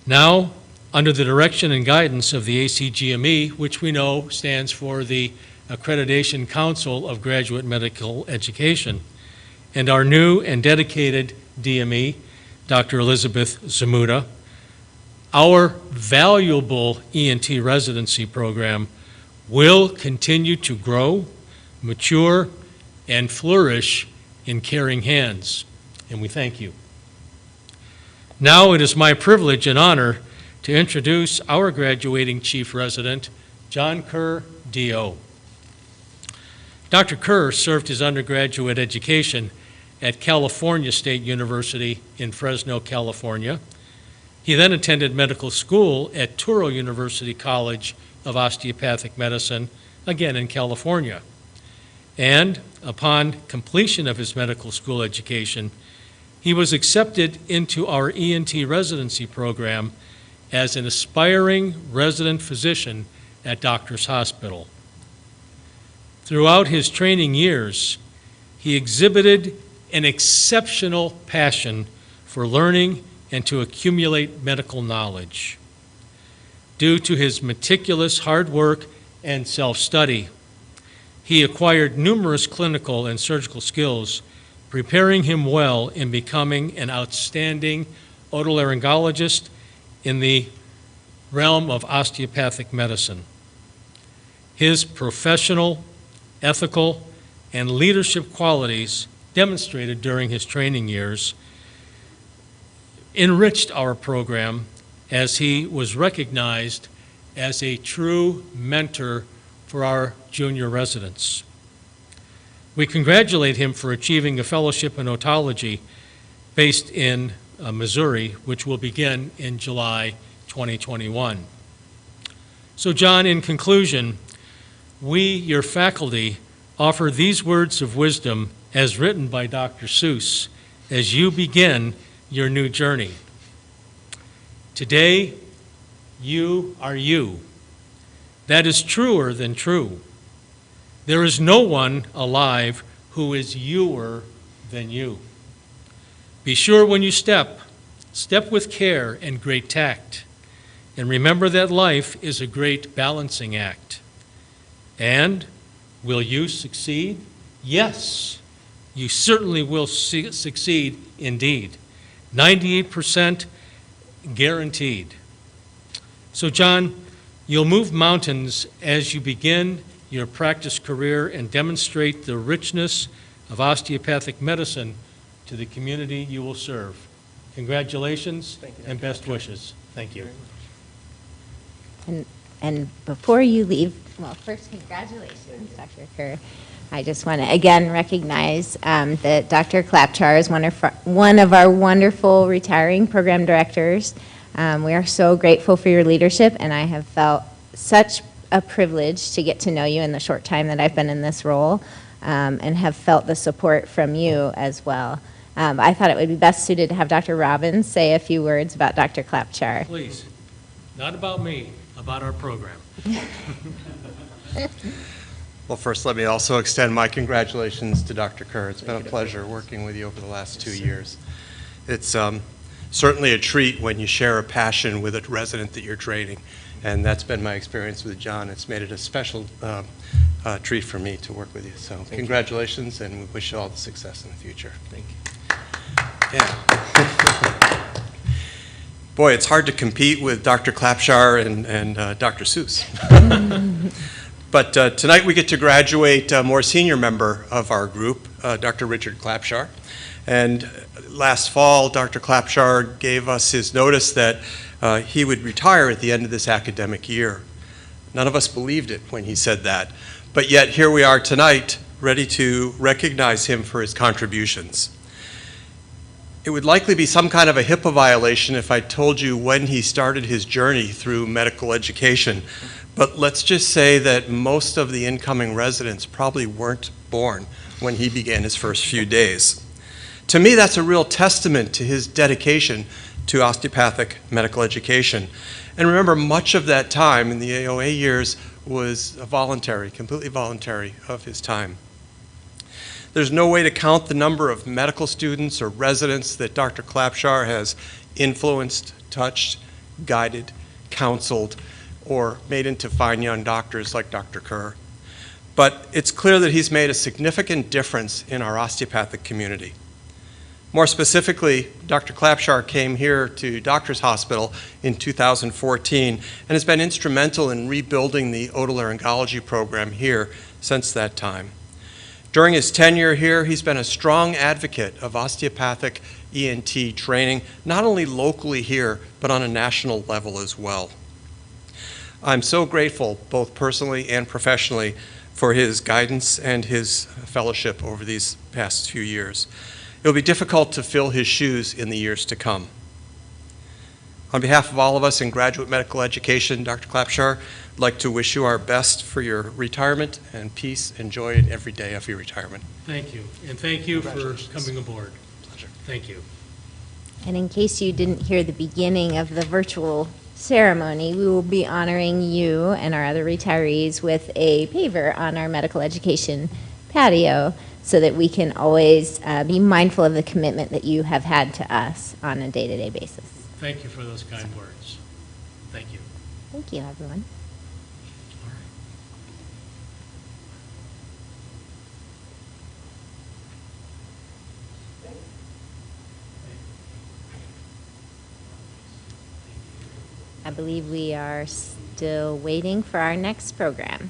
Now, under the direction and guidance of the ACGME, which we know stands for the Accreditation Council of Graduate Medical Education, and our new and dedicated DME, Dr. Elizabeth Zamuda, our valuable ENT residency program will continue to grow, mature, and flourish in caring hands, and we thank you. Now it is my privilege and honor to introduce our graduating chief resident, John Kerr, DO. Dr. Kerr served his undergraduate education at California State University in Fresno, California. He then attended medical school at Touro University College of Osteopathic Medicine, again in California. And upon completion of his medical school education, he was accepted into our ENT residency program as an aspiring resident physician at Doctors Hospital. Throughout his training years, he exhibited an exceptional passion for learning and to accumulate medical knowledge. Due to his meticulous hard work and self-study, he acquired numerous clinical and surgical skills, preparing him well in becoming an outstanding otolaryngologist in the realm of osteopathic medicine. His professional, ethical, and leadership qualities demonstrated during his training years enriched our program as he was recognized as a true mentor for our junior residents. We congratulate him for achieving a fellowship in otology based in Missouri, which will begin in July 2021. So John, in conclusion, we, your faculty, offer these words of wisdom as written by Dr. Seuss as you begin your new journey. Today, you are you. That is truer than true. There is no one alive who is youer than you. Be sure when you step with care and great tact, and remember that life is a great balancing act. And will you succeed? Yes, you certainly will succeed indeed. 98% guaranteed. So John, you'll move mountains as you begin your practice career and demonstrate the richness of osteopathic medicine to the community you will serve. Congratulations and best wishes. Thank you.
And before you leave, well, first, congratulations, Dr. Kerr. I just want to again recognize that Dr. Klapchar is one of our wonderful retiring program directors. We are so grateful for your leadership, and I have felt such a privilege to get to know you in the short time that I've been in this role, and have felt the support from you as well. I thought it would be best suited to have Dr. Robbins say a few words about Dr. Klapchar.
Please, not about me, about our program.
Well, first, let me also extend my congratulations to Dr. Kerr. It's been a pleasure working with you over the last 2 years. It's certainly a treat when you share a passion with a resident that you're training. And that's been my experience with John. It's made it a special treat for me to work with you. So congratulations, and we wish you all the success in the future.
Thank you.
Yeah. Boy, it's hard to compete with Dr. Klapshar and Dr. Seuss. But tonight we get to graduate a more senior member of our group, Dr. Richard Klapshar. And last fall, Dr. Klapshar gave us his notice that he would retire at the end of this academic year. None of us believed it when he said that. But yet here we are tonight, ready to recognize him for his contributions. It would likely be some kind of a HIPAA violation if I told you when he started his journey through medical education. But let's just say that most of the incoming residents probably weren't born when he began his first few days. To me, that's a real testament to his dedication to osteopathic medical education. And remember, much of that time in the AOA years was voluntary, completely voluntary of his time. There's no way to count the number of medical students or residents that Dr. Klapshar has influenced, touched, guided, counseled, or made into fine young doctors like Dr. Kerr. But it's clear that he's made a significant difference in our osteopathic community. More specifically, Dr. Klapshar came here to Doctors Hospital in 2014 and has been instrumental in rebuilding the otolaryngology program here since that time. During his tenure here, he's been a strong advocate of osteopathic ENT training, not only locally here, but on a national level as well. I'm so grateful, both personally and professionally, for his guidance and his fellowship over these past few years. It will be difficult to fill his shoes in the years to come. On behalf of all of us in graduate medical education, Dr. Klapshar, I'd like to wish you our best for your retirement and peace and joy in every day of your retirement.
Thank you, and thank you for coming aboard.
Pleasure.
Thank you.
And in case you didn't hear the beginning of the virtual ceremony, we will be honoring you and our other retirees with a paver on our medical education patio so that we can always be mindful of the commitment that you have had to us on a day-to-day basis.
Thank you for those kind words. Thank you.
Thank you, everyone. I believe we are still waiting for our next program.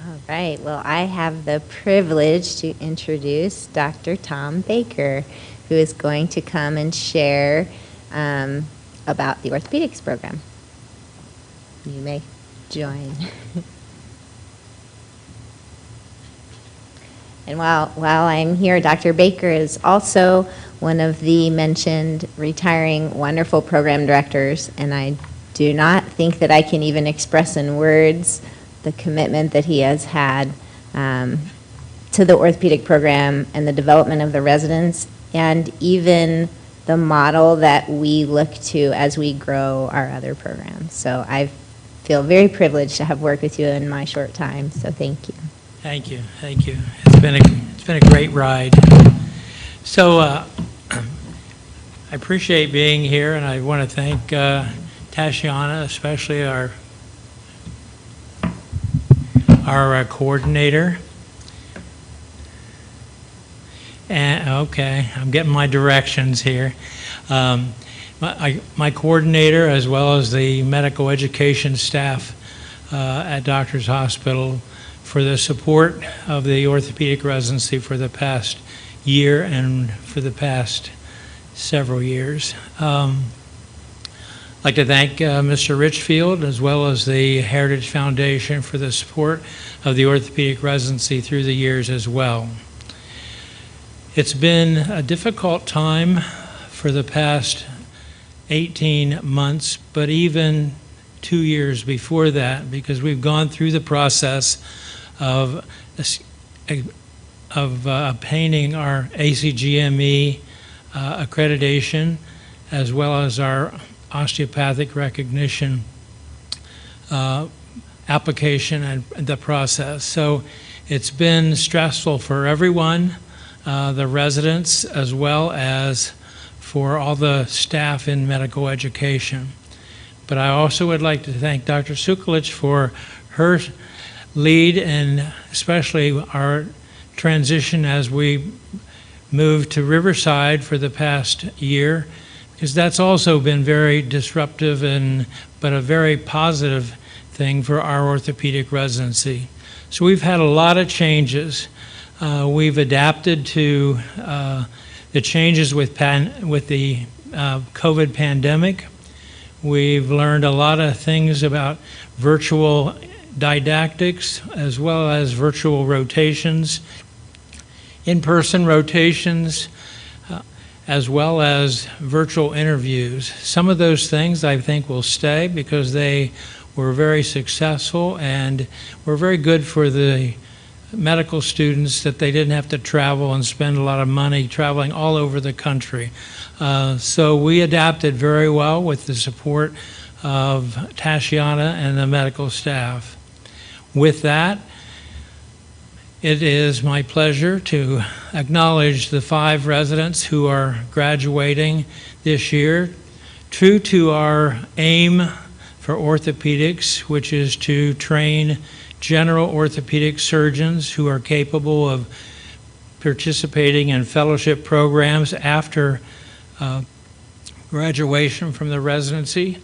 All right, well, I have the privilege to introduce Dr. Tom Baker, who is going to come and share about the orthopedics program. You may join. And while I'm here, Dr. Baker is also one of the mentioned retiring wonderful program directors, and I do not think that I can even express in words the commitment that he has had to the orthopedic program and the development of the residents, and even the model that we look to as we grow our other programs. So I feel very privileged to have worked with you in my short time, so thank you.
Thank you, thank you. It's been a great ride. So I appreciate being here, and I want to thank Tashiana, especially our coordinator. And okay, I'm getting my directions here. My coordinator, as well as the medical education staff, at Doctors Hospital for the support of the orthopedic residency for the past year and for the past several years. I'd like to thank Mr. Richfield as well as the Heritage Foundation for the support of the orthopedic residency through the years as well. It's been a difficult time for the past 18 months, but even 2 years before that, because we've gone through the process of obtaining our ACGME accreditation, as well as our osteopathic recognition application and the process. So it's been stressful for everyone, the residents, as well as for all the staff in medical education. But I also would like to thank Dr. Sukulich for her lead, and especially our transition as we moved to Riverside for the past year, because that's also been very disruptive but a very positive thing for our orthopedic residency. So we've had a lot of changes. We've adapted to the changes with the COVID pandemic. We've learned a lot of things about virtual didactics as well as virtual rotations, in-person rotations, as well as virtual interviews. Some of those things I think will stay because they were very successful and were very good for the medical students, that they didn't have to travel and spend a lot of money traveling all over the country. So we adapted very well with the support of Tashiana and the medical staff. With that, it is my pleasure to acknowledge the 5 residents who are graduating this year, true to our aim for orthopedics, which is to train general orthopedic surgeons who are capable of participating in fellowship programs after graduation from the residency.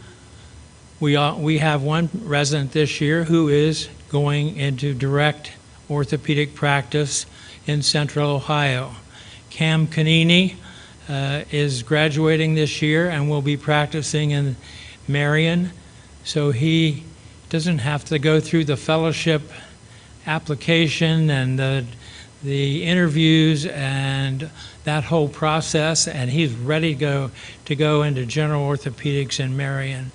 We have one resident this year who is going into direct orthopedic practice in Central Ohio. Cam Canini is graduating this year and will be practicing in Marion, so he doesn't have to go through the fellowship application and the interviews and that whole process, and he's ready to go into general orthopedics in Marion.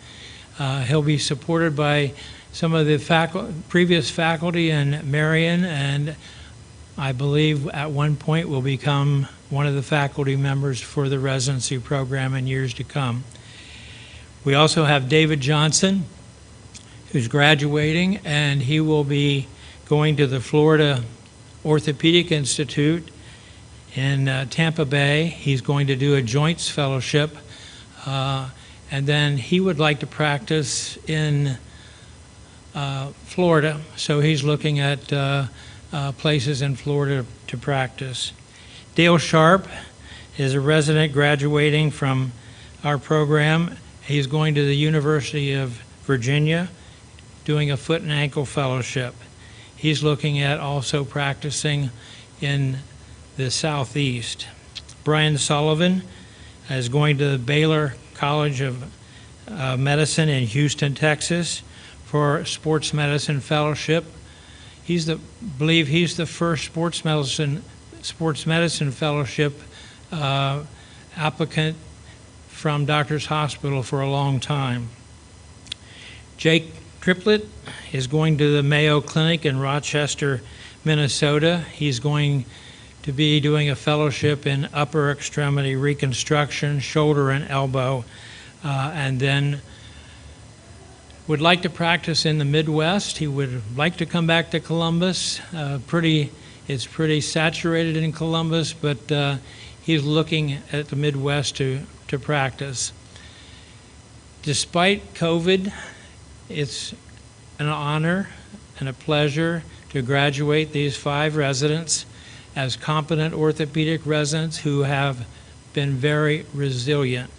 He'll be supported by some of the previous faculty in Marion, and I believe at one point will become one of the faculty members for the residency program in years to come. We also have David Johnson, who's graduating, and he will be going to the Florida Orthopedic Institute in Tampa Bay. He's going to do a joints fellowship, and then he would like to practice in Florida, so he's looking at places in Florida to practice. Dale Sharp is a resident graduating from our program. He's going to the University of Virginia, doing a foot and ankle fellowship. He's looking at also practicing in the Southeast. Brian Sullivan is going to the Baylor College of Medicine in Houston, Texas for sports medicine fellowship. I believe he's the first sports medicine fellowship applicant from Doctors Hospital for a long time. Jake Triplett is going to the Mayo Clinic in Rochester, Minnesota. He's going to be doing a fellowship in upper extremity reconstruction, shoulder and elbow, and then would like to practice in the Midwest. He would like to come back to Columbus. It's pretty saturated in Columbus, but he's looking at the Midwest to practice. Despite COVID, it's an honor and a pleasure to graduate these 5 residents as competent orthopedic residents who have been very resilient.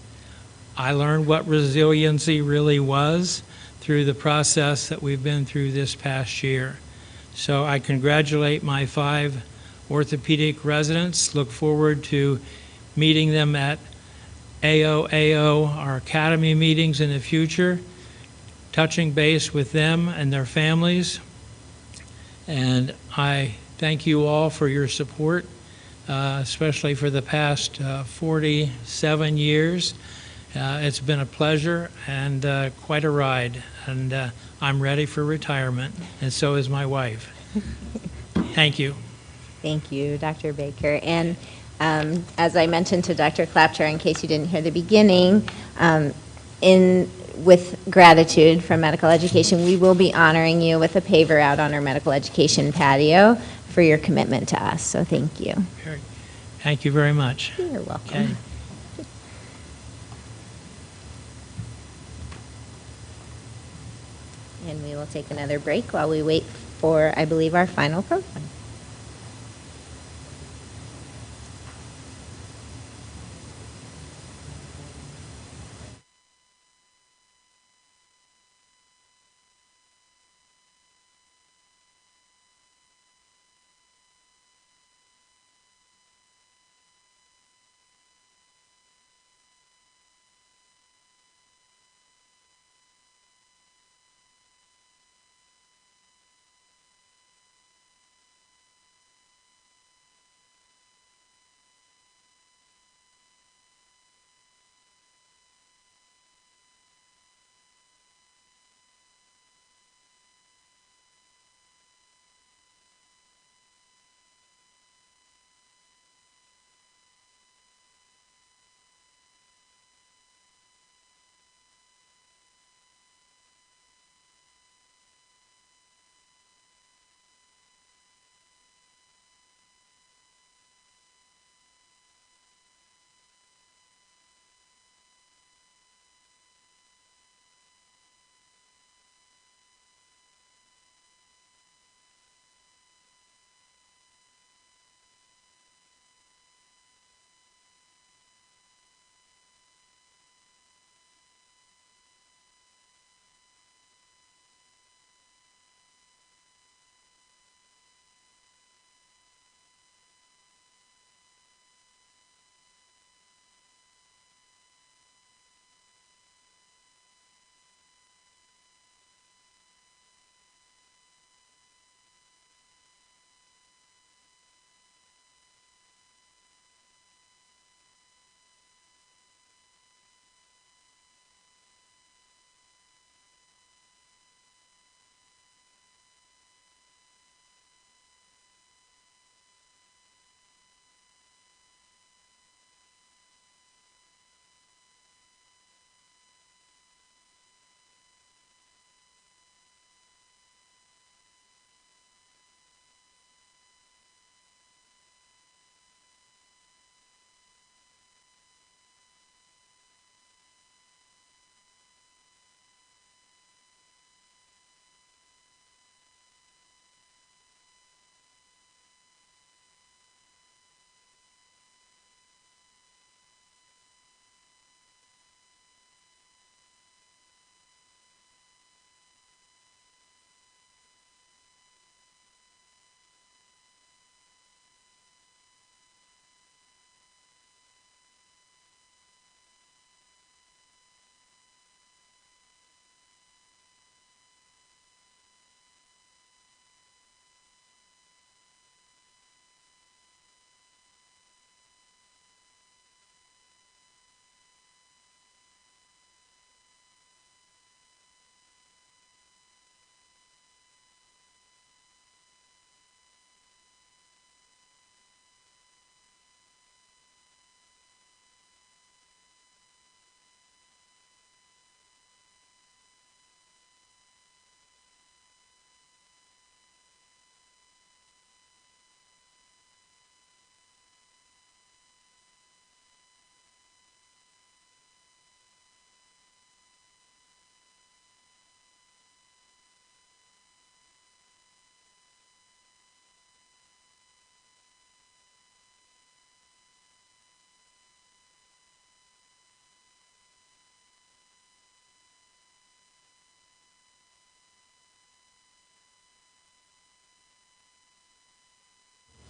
I learned what resiliency really was through the process that we've been through this past year. So I congratulate my 5 orthopedic residents. Look forward to meeting them at AOAO, our academy meetings in the future, touching base with them and their families. And I thank you all for your support, especially for the past 47 years. It's been a pleasure and quite a ride, and I'm ready for retirement, and so is my wife. Thank you.
Thank you, Dr. Baker. And as I mentioned to Dr. Clapcher, in case you didn't hear the beginning, with gratitude from medical education, we will be honoring you with a paver out on our medical education patio for your commitment to us. So thank you.
Thank you very much.
You're welcome.
Okay.
And we will take another break while we wait for, I believe, our final program.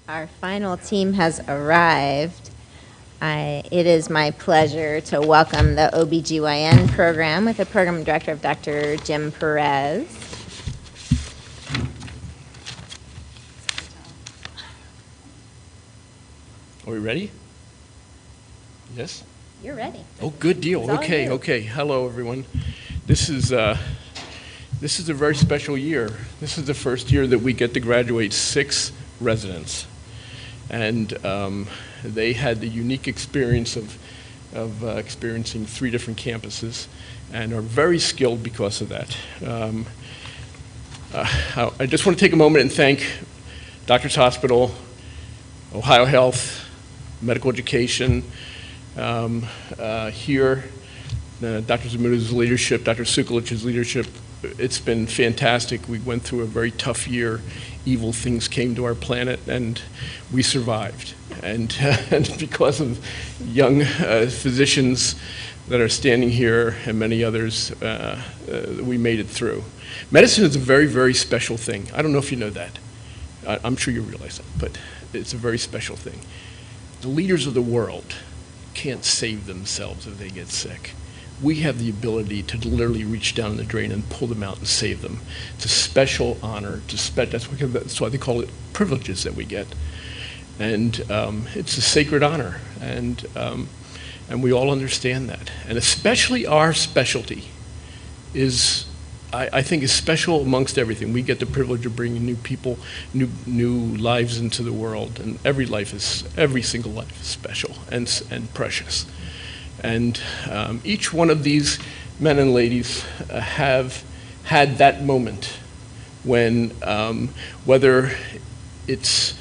Our final team has arrived. It is my pleasure to welcome the OBGYN program with the program director of Dr. Jim Perez.
Are we ready? Yes?
You're ready.
Oh, good deal.
It's all
Okay,
you.
okay. Hello, everyone. This is a very special year. This is the first year that we get to graduate 6 residents. And they had the unique experience of experiencing 3 different campuses and are very skilled because of that. I just want to take a moment and thank Doctors Hospital, OhioHealth, Medical Education, here, Dr. Zamuta's leadership, Dr. Sukulich's leadership. It's been fantastic. We went through a very tough year. Evil things came to our planet, and we survived. And, and because of young physicians that are standing here and many others, we made it through. Medicine is a very, very special thing. I don't know if you know that. I'm sure you realize that, but it's a very special thing. The leaders of the world can't save themselves if they get sick. We have the ability to literally reach down the drain and pull them out and save them. It's a special honor. That's why they call it privileges that we get. And it's a sacred honor. And we all understand that. And especially our specialty is, I think, is special amongst everything. We get the privilege of bringing new people, new lives into the world, and every single life is special and precious. And each one of these men and ladies have had that moment when, whether it's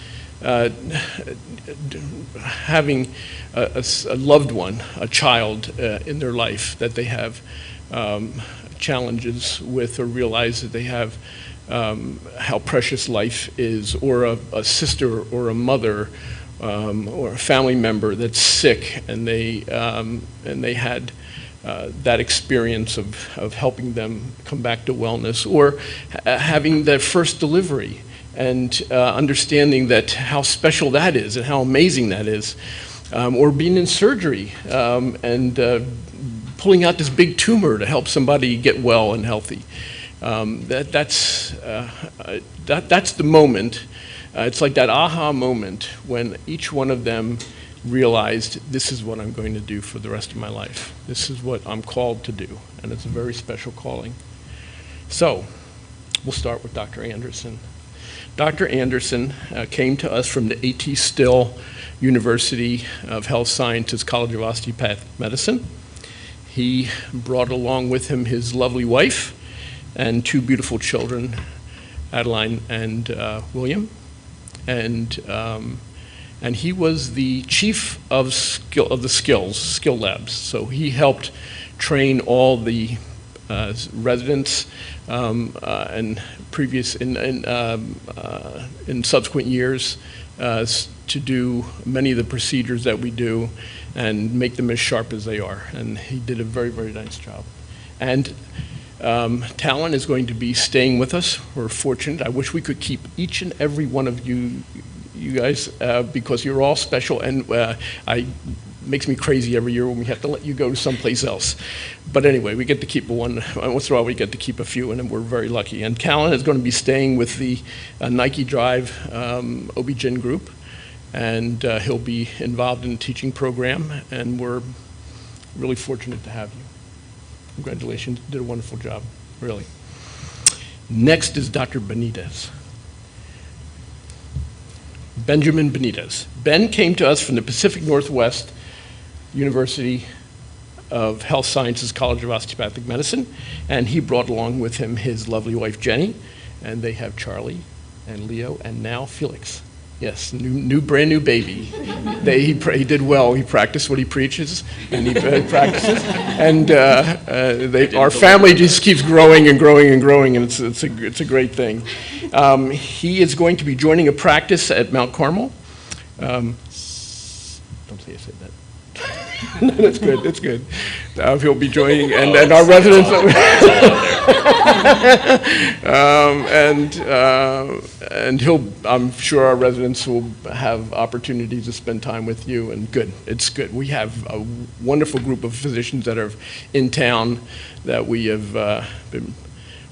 having a loved one, a child in their life that they have challenges with, or realize that they have how precious life is, or a sister or a mother or a family member that's sick, and they had that experience of helping them come back to wellness, or having their first delivery and understanding that how special that is and how amazing that is, or being in surgery and pulling out this big tumor to help somebody get well and healthy. That's the moment. It's like that aha moment when each one of them realized, this is what I'm going to do for the rest of my life. This is what I'm called to do, and it's a very special calling. So, we'll start with Dr. Anderson. Dr. Anderson came to us from the A.T. Still University of Health Sciences College of Osteopathic Medicine. He brought along with him his lovely wife and 2 beautiful children, Adeline and William. And he was the chief of the skill labs. So he helped train all the residents and in subsequent years to do many of the procedures that we do and make them as sharp as they are. And he did a very, very nice job. And Talon is going to be staying with us. We're fortunate. I wish we could keep each and every one of you guys, because you're all special, and it makes me crazy every year when we have to let you go to someplace else. But anyway, we get to keep one. Once in a while, we get to keep a few, and we're very lucky. And Talon is going to be staying with the Nike Drive OB-GYN group, and he'll be involved in the teaching program, and we're really fortunate to have you. Congratulations, you did a wonderful job, really. Next is Dr. Benitez. Benjamin Benitez. Ben came to us from the Pacific Northwest University of Health Sciences College of Osteopathic Medicine, and he brought along with him his lovely wife, Jenny, and they have Charlie and Leo and now Felix. Yes, brand new baby. He did well. He practiced what he preaches, and he practices. And our family just keeps growing and growing and growing, and it's a great thing. He is going to be joining a practice at Mount Carmel. Don't say I said that. That's good, that's good. He'll be joining, and our residents. And I'm sure our residents will have opportunities to spend time with you, and good, it's good. We have a wonderful group of physicians that are in town that we have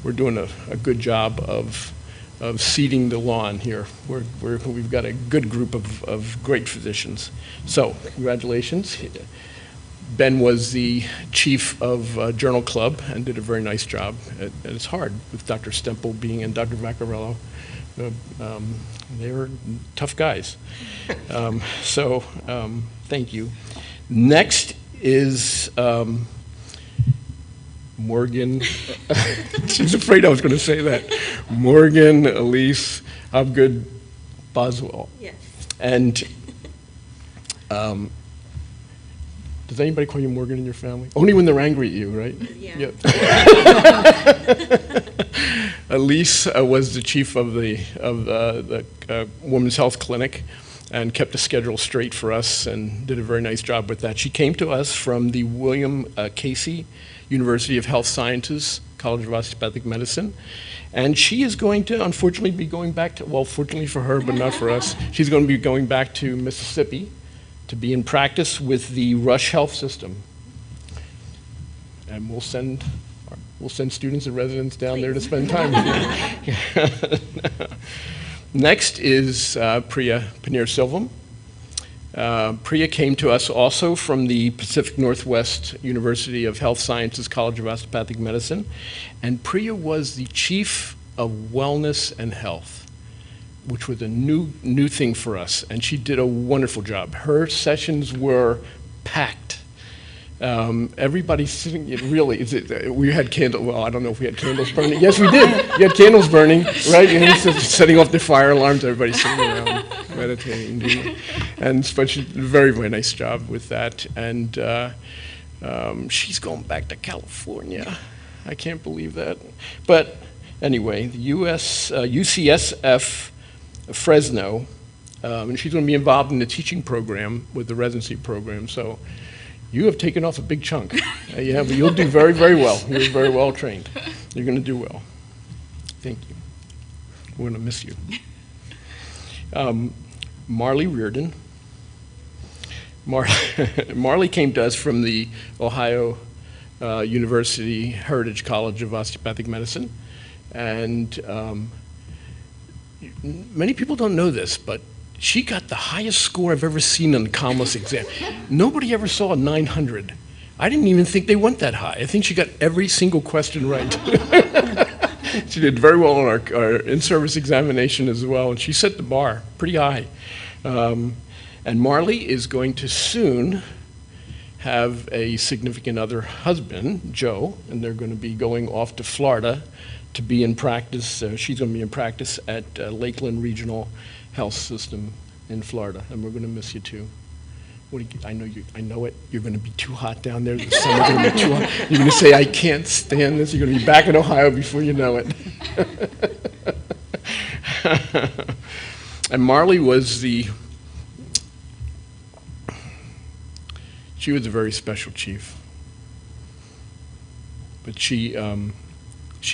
we're doing a good job of seeding the lawn here. We've got a good group of great physicians. So, congratulations. Ben was the chief of Journal Club and did a very nice job. And it's hard with Dr. Stemple being and Dr. Vaccarello. They were tough guys. Thank you. Next is Morgan. She's afraid I was going to say that. Morgan Elise Hobgood Boswell.
Yes.
And does anybody call you Morgan in your family? Only when they're angry at you, right?
Yeah.
Elise was the chief of the Women's Health Clinic and kept the schedule straight for us and did a very nice job with that. She came to us from the William Casey University of Health Sciences, College of Osteopathic Medicine. And she is going to, unfortunately, be going back to, well, fortunately for her, but not for us, she's going to be going back to Mississippi to be in practice with the Rush Health System. And we'll send students and residents down there to spend time with you. Next is Priya Paneer-Silvam. Priya came to us also from the Pacific Northwest University of Health Sciences College of Osteopathic Medicine, and Priya was the chief of wellness and health, which was a new thing for us, and she did a wonderful job. Her sessions were packed. Everybody sitting, we had candles, well, I don't know if we had candles burning. Yes, we did. You had candles burning, right? And setting off the fire alarms, everybody sitting around meditating. But she did a very, very nice job with that. And she's going back to California. I can't believe that. But anyway, the UCSF Fresno, and she's going to be involved in the teaching program with the residency program. So you have taken off a big chunk. You'll do very, very well. You're very well trained. You're going to do well. Thank you. We're going to miss you. Marley Reardon. Marley came to us from the Ohio University Heritage College of Osteopathic Medicine. And many people don't know this, but she got the highest score I've ever seen on the COMLES exam. Nobody ever saw a 900. I didn't even think they went that high. I think she got every single question right. She did very well on our in-service examination as well, and she set the bar pretty high. And Marley is going to soon have a significant other husband, Joe, and they're going to be going off to Florida to be in practice. She's going to be in practice at Lakeland Regional Health System in Florida, and we're going to miss you too. I know it. You're going to be too hot down there. The summer's going to be too hot. You're going to say, "I can't stand this." You're going to be back in Ohio before you know it. And Marley was she was a very special chief, but she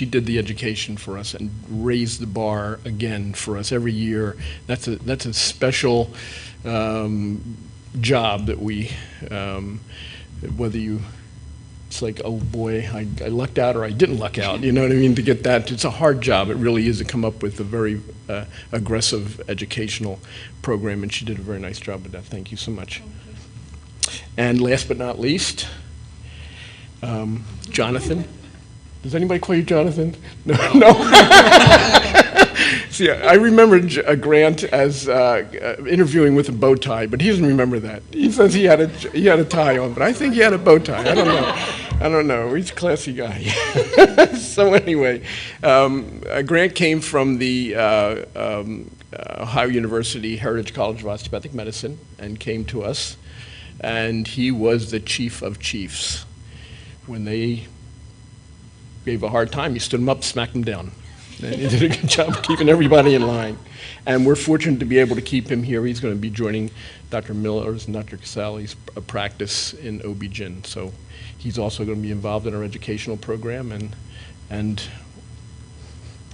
did the education for us and raised the bar again for us every year. That's a special job that we, it's like, oh boy, I lucked out or I didn't luck out, you know what I mean, to get that. It's a hard job, it really is, to come up with a very aggressive educational program, and she did a very nice job with that. Thank you so much. And last but not least, Jonathan. Does anybody call you Jonathan? No. See, I remember Grant as interviewing with a bow tie, but he doesn't remember that. He says he had a tie on, but I think he had a bow tie. I don't know. He's a classy guy. So anyway, Grant came from the Ohio University Heritage College of Osteopathic Medicine and came to us, and he was the chief of chiefs. When they gave a hard time, he stood them up, smacked them down. And he did a good job keeping everybody in line. And we're fortunate to be able to keep him here. He's going to be joining Dr. Miller's and Dr. Casale's practice in OB-GYN. So he's also going to be involved in our educational program and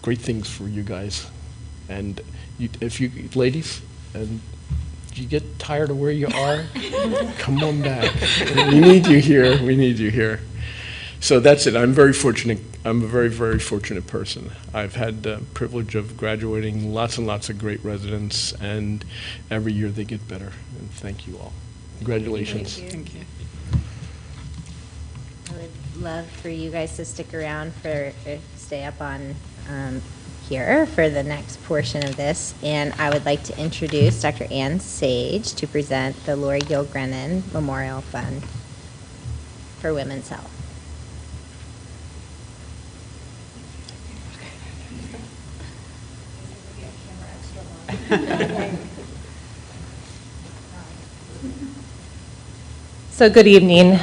great things for you guys. And if you ladies, and you get tired of where you are, come on back. We need you here. We need you here. So that's it. I'm very fortunate. I'm a very, very fortunate person. I've had the privilege of graduating lots and lots of great residents, and every year they get better. And thank you all. Congratulations.
Thank you. I would love for you guys to stick around stay up on here for the next portion of this. And I would like to introduce Dr. Ann Sage to present the Lori Gilgrennan Memorial Fund for Women's Health.
So good evening.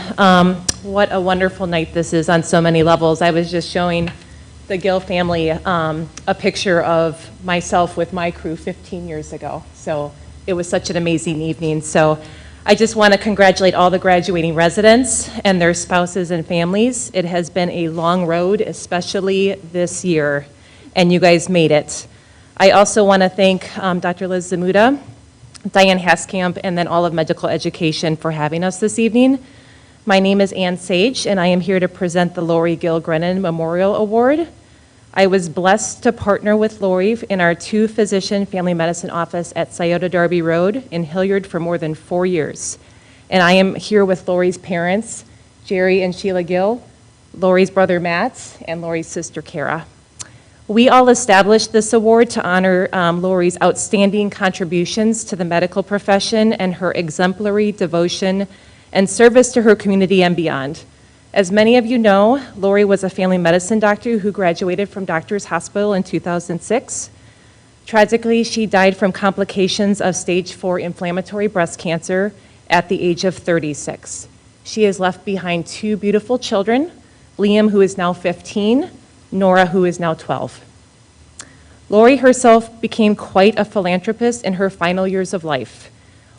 What a wonderful night this is on so many levels. I was just showing the Gill family a picture of myself with my crew 15 years ago. So it was such an amazing evening. So I just want to congratulate all the graduating residents and their spouses and families. It has been a long road, especially this year, and you guys made it. I also want to thank Dr. Liz Zamuda, Diane Haskamp, and then all of medical education for having us this evening. My name is Ann Sage, and I am here to present the Lori Gilgrennan Memorial Award. I was blessed to partner with Lori in our 2-physician family medicine office at Scioto Darby Road in Hilliard for more than 4 years. And I am here with Lori's parents, Jerry and Sheila Gill, Lori's brother Matt, and Lori's sister Kara. We all established this award to honor Lori's outstanding contributions to the medical profession and her exemplary devotion and service to her community and beyond. As many of you know, Lori was a family medicine doctor who graduated from Doctors Hospital in 2006. Tragically, she died from complications of stage 4 inflammatory breast cancer at the age of 36. She has left behind 2 beautiful children, Liam, who is now 15, Nora, who is now 12. Lori herself became quite a philanthropist in her final years of life,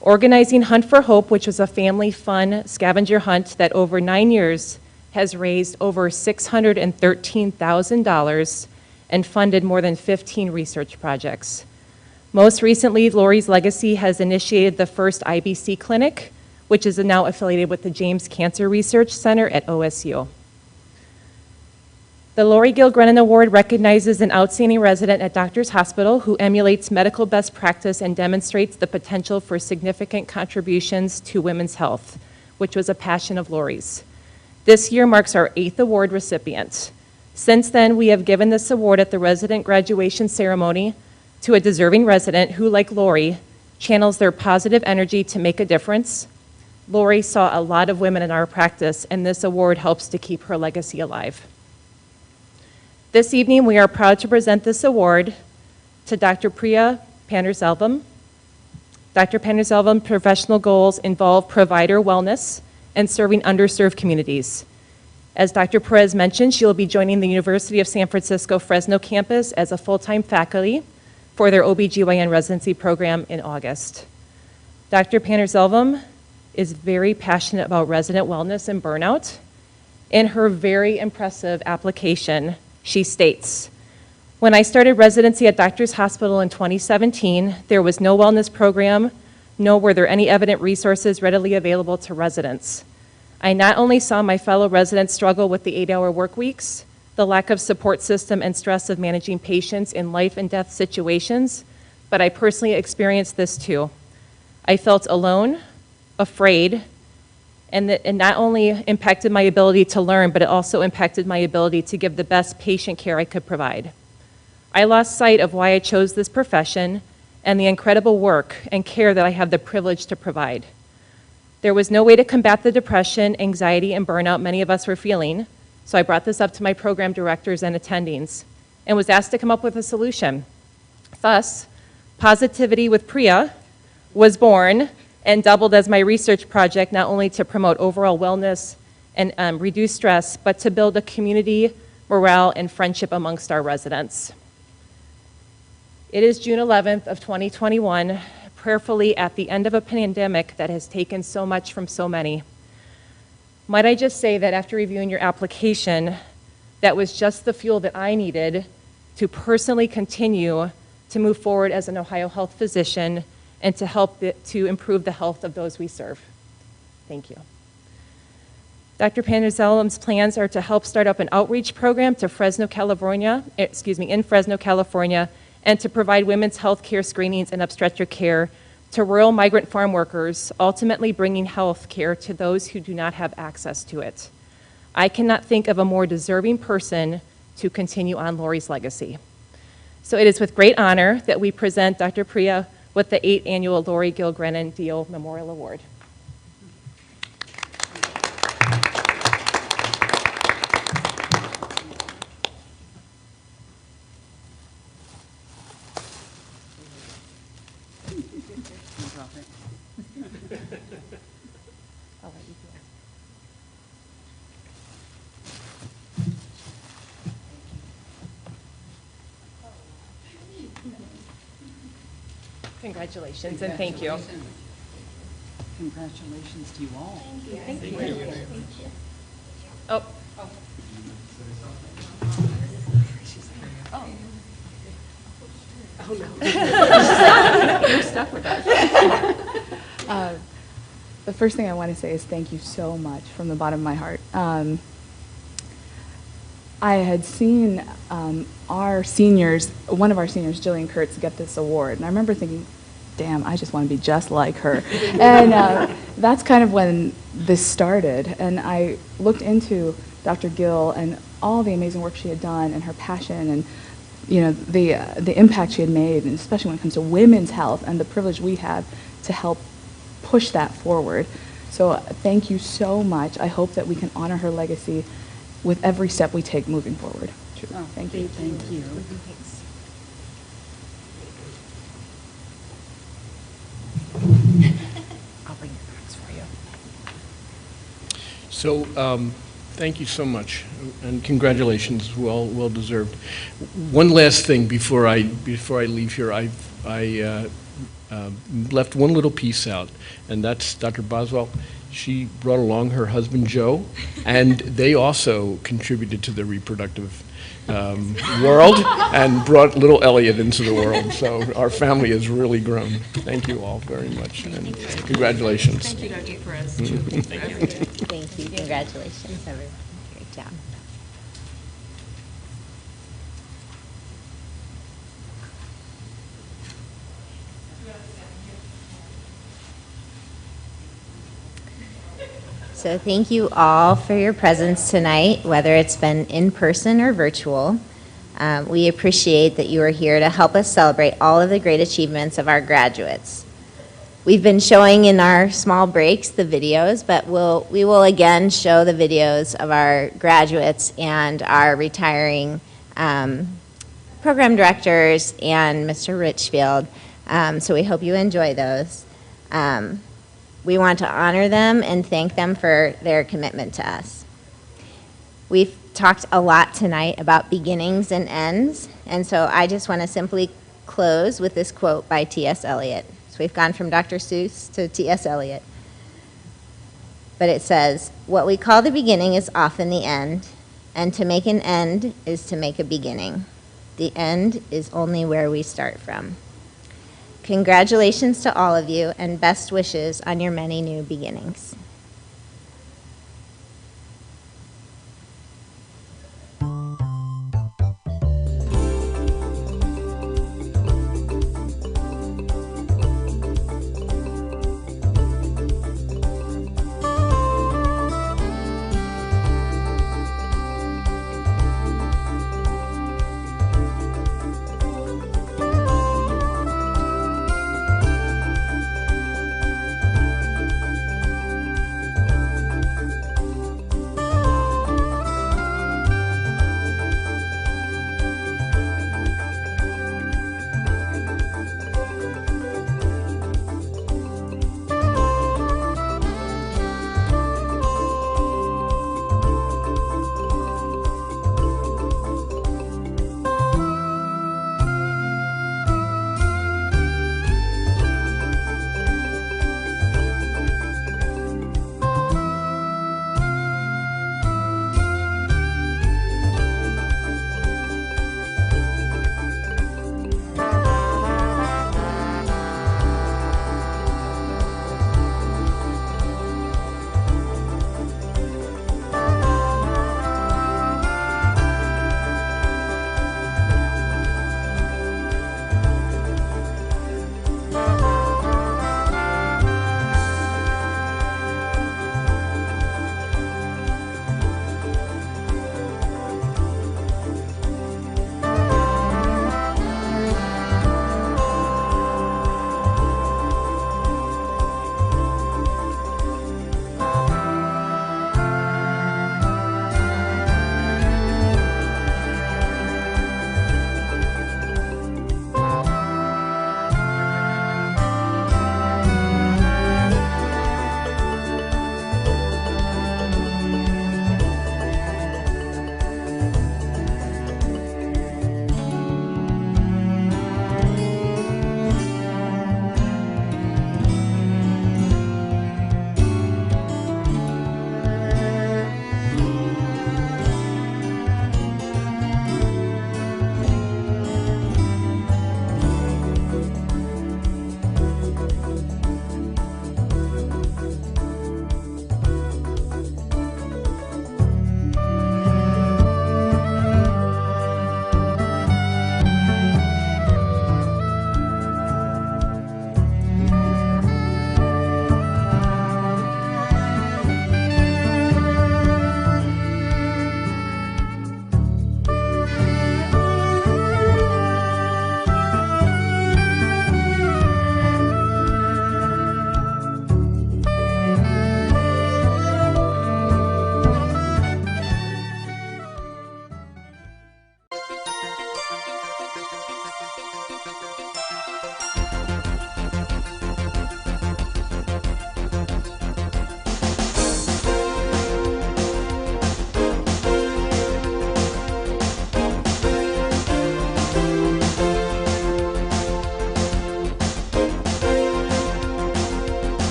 organizing Hunt for Hope, which was a family fun scavenger hunt that over 9 years has raised over $613,000 and funded more than 15 research projects. Most recently, Lori's legacy has initiated the first IBC clinic, which is now affiliated with the James Cancer Research Center at OSU. The Lori Gilgrennan Award recognizes an outstanding resident at Doctors Hospital who emulates medical best practice and demonstrates the potential for significant contributions to women's health, which was a passion of Lori's. This year marks our 8th award recipient. Since then, we have given this award at the resident graduation ceremony to a deserving resident who, like Lori, channels their positive energy to make a difference. Lori saw a lot of women in our practice, and this award helps to keep her legacy alive. This evening, we are proud to present this award to Dr. Priya Panderselvam. Dr. Panderselvam's professional goals involve provider wellness and serving underserved communities. As Dr. Perez mentioned, she will be joining the University of San Francisco Fresno campus as a full-time faculty for their OBGYN residency program in August. Dr. Panderselvam is very passionate about resident wellness and burnout. In her very impressive application, she states, "When I started residency at Doctors Hospital in 2017, there was no wellness program, nor were there any evident resources readily available to residents. I not only saw my fellow residents struggle with the 8-hour work weeks, the lack of support system and stress of managing patients in life and death situations, but I personally experienced this too. I felt alone, afraid, and it not only impacted my ability to learn, but it also impacted my ability to give the best patient care I could provide. I lost sight of why I chose this profession and the incredible work and care that I have the privilege to provide. There was no way to combat the depression, anxiety, and burnout many of us were feeling, so I brought this up to my program directors and attendings and was asked to come up with a solution. Thus, Positivity with Priya was born and doubled as my research project, not only to promote overall wellness and reduce stress, but to build a community, morale, and friendship amongst our residents. It is June 11th of 2021, prayerfully at the end of a pandemic that has taken so much from so many. Might I just say that after reviewing your application, that was just the fuel that I needed to personally continue to move forward as an OhioHealth physician and to help to improve the health of those we serve. Thank you. Dr. Panderzelum's plans are to help start up an outreach program to in Fresno, California, and to provide women's health care screenings and obstetric care to rural migrant farm workers, ultimately bringing health care to those who do not have access to it. I cannot think of a more deserving person to continue on Lori's legacy. So it is with great honor that we present Dr. Priya with the 8th Annual Lori Gilgrennan Deal Memorial Award. Congratulations and thank you.
Congratulations to you all.
Thank you. Thank you. Oh.
Oh, no. You're stuck with us. The first thing I want to say is thank you so much from the bottom of my heart. I had seen our seniors, one of our seniors, Jillian Kurtz, get this award, and I remember thinking, damn, I just want to be just like her. And that's kind of when this started, and I looked into Dr. Gill and all the amazing work she had done and her passion and the impact she had made, and especially when it comes to women's health and the privilege we have to help push that forward. So thank you so much. I hope that we can honor her legacy with every step we take moving forward.
Oh, thank you. Thank you.
I'll bring your box for you.
So, thank you so much, and congratulations, well deserved. One last thing before I leave here, I left one little piece out, and that's Dr. Boswell. She brought along her husband Joe, and they also contributed to the reproductive world and brought little Elliot into the world. So our family has really grown. Thank you all very much, and congratulations.
Thank you, Dr. Perez.
Thank you.
Thank you. Congratulations, everyone. Great job. So thank you all for your presence tonight, whether it's been in person or virtual. We appreciate that you are here to help us celebrate all of the great achievements of our graduates. We've been showing in our small breaks the videos, but we will again show the videos of our graduates and our retiring program directors and Mr. Richfield. So we hope you enjoy those. We want to honor them and thank them for their commitment to us. We've talked a lot tonight about beginnings and ends, and so I just want to simply close with this quote by T.S. Eliot. So we've gone from Dr. Seuss to T.S. Eliot. But it says, "What we call the beginning is often the end, and to make an end is to make a beginning. The end is only where we start from." Congratulations to all of you, and best wishes on your many new beginnings.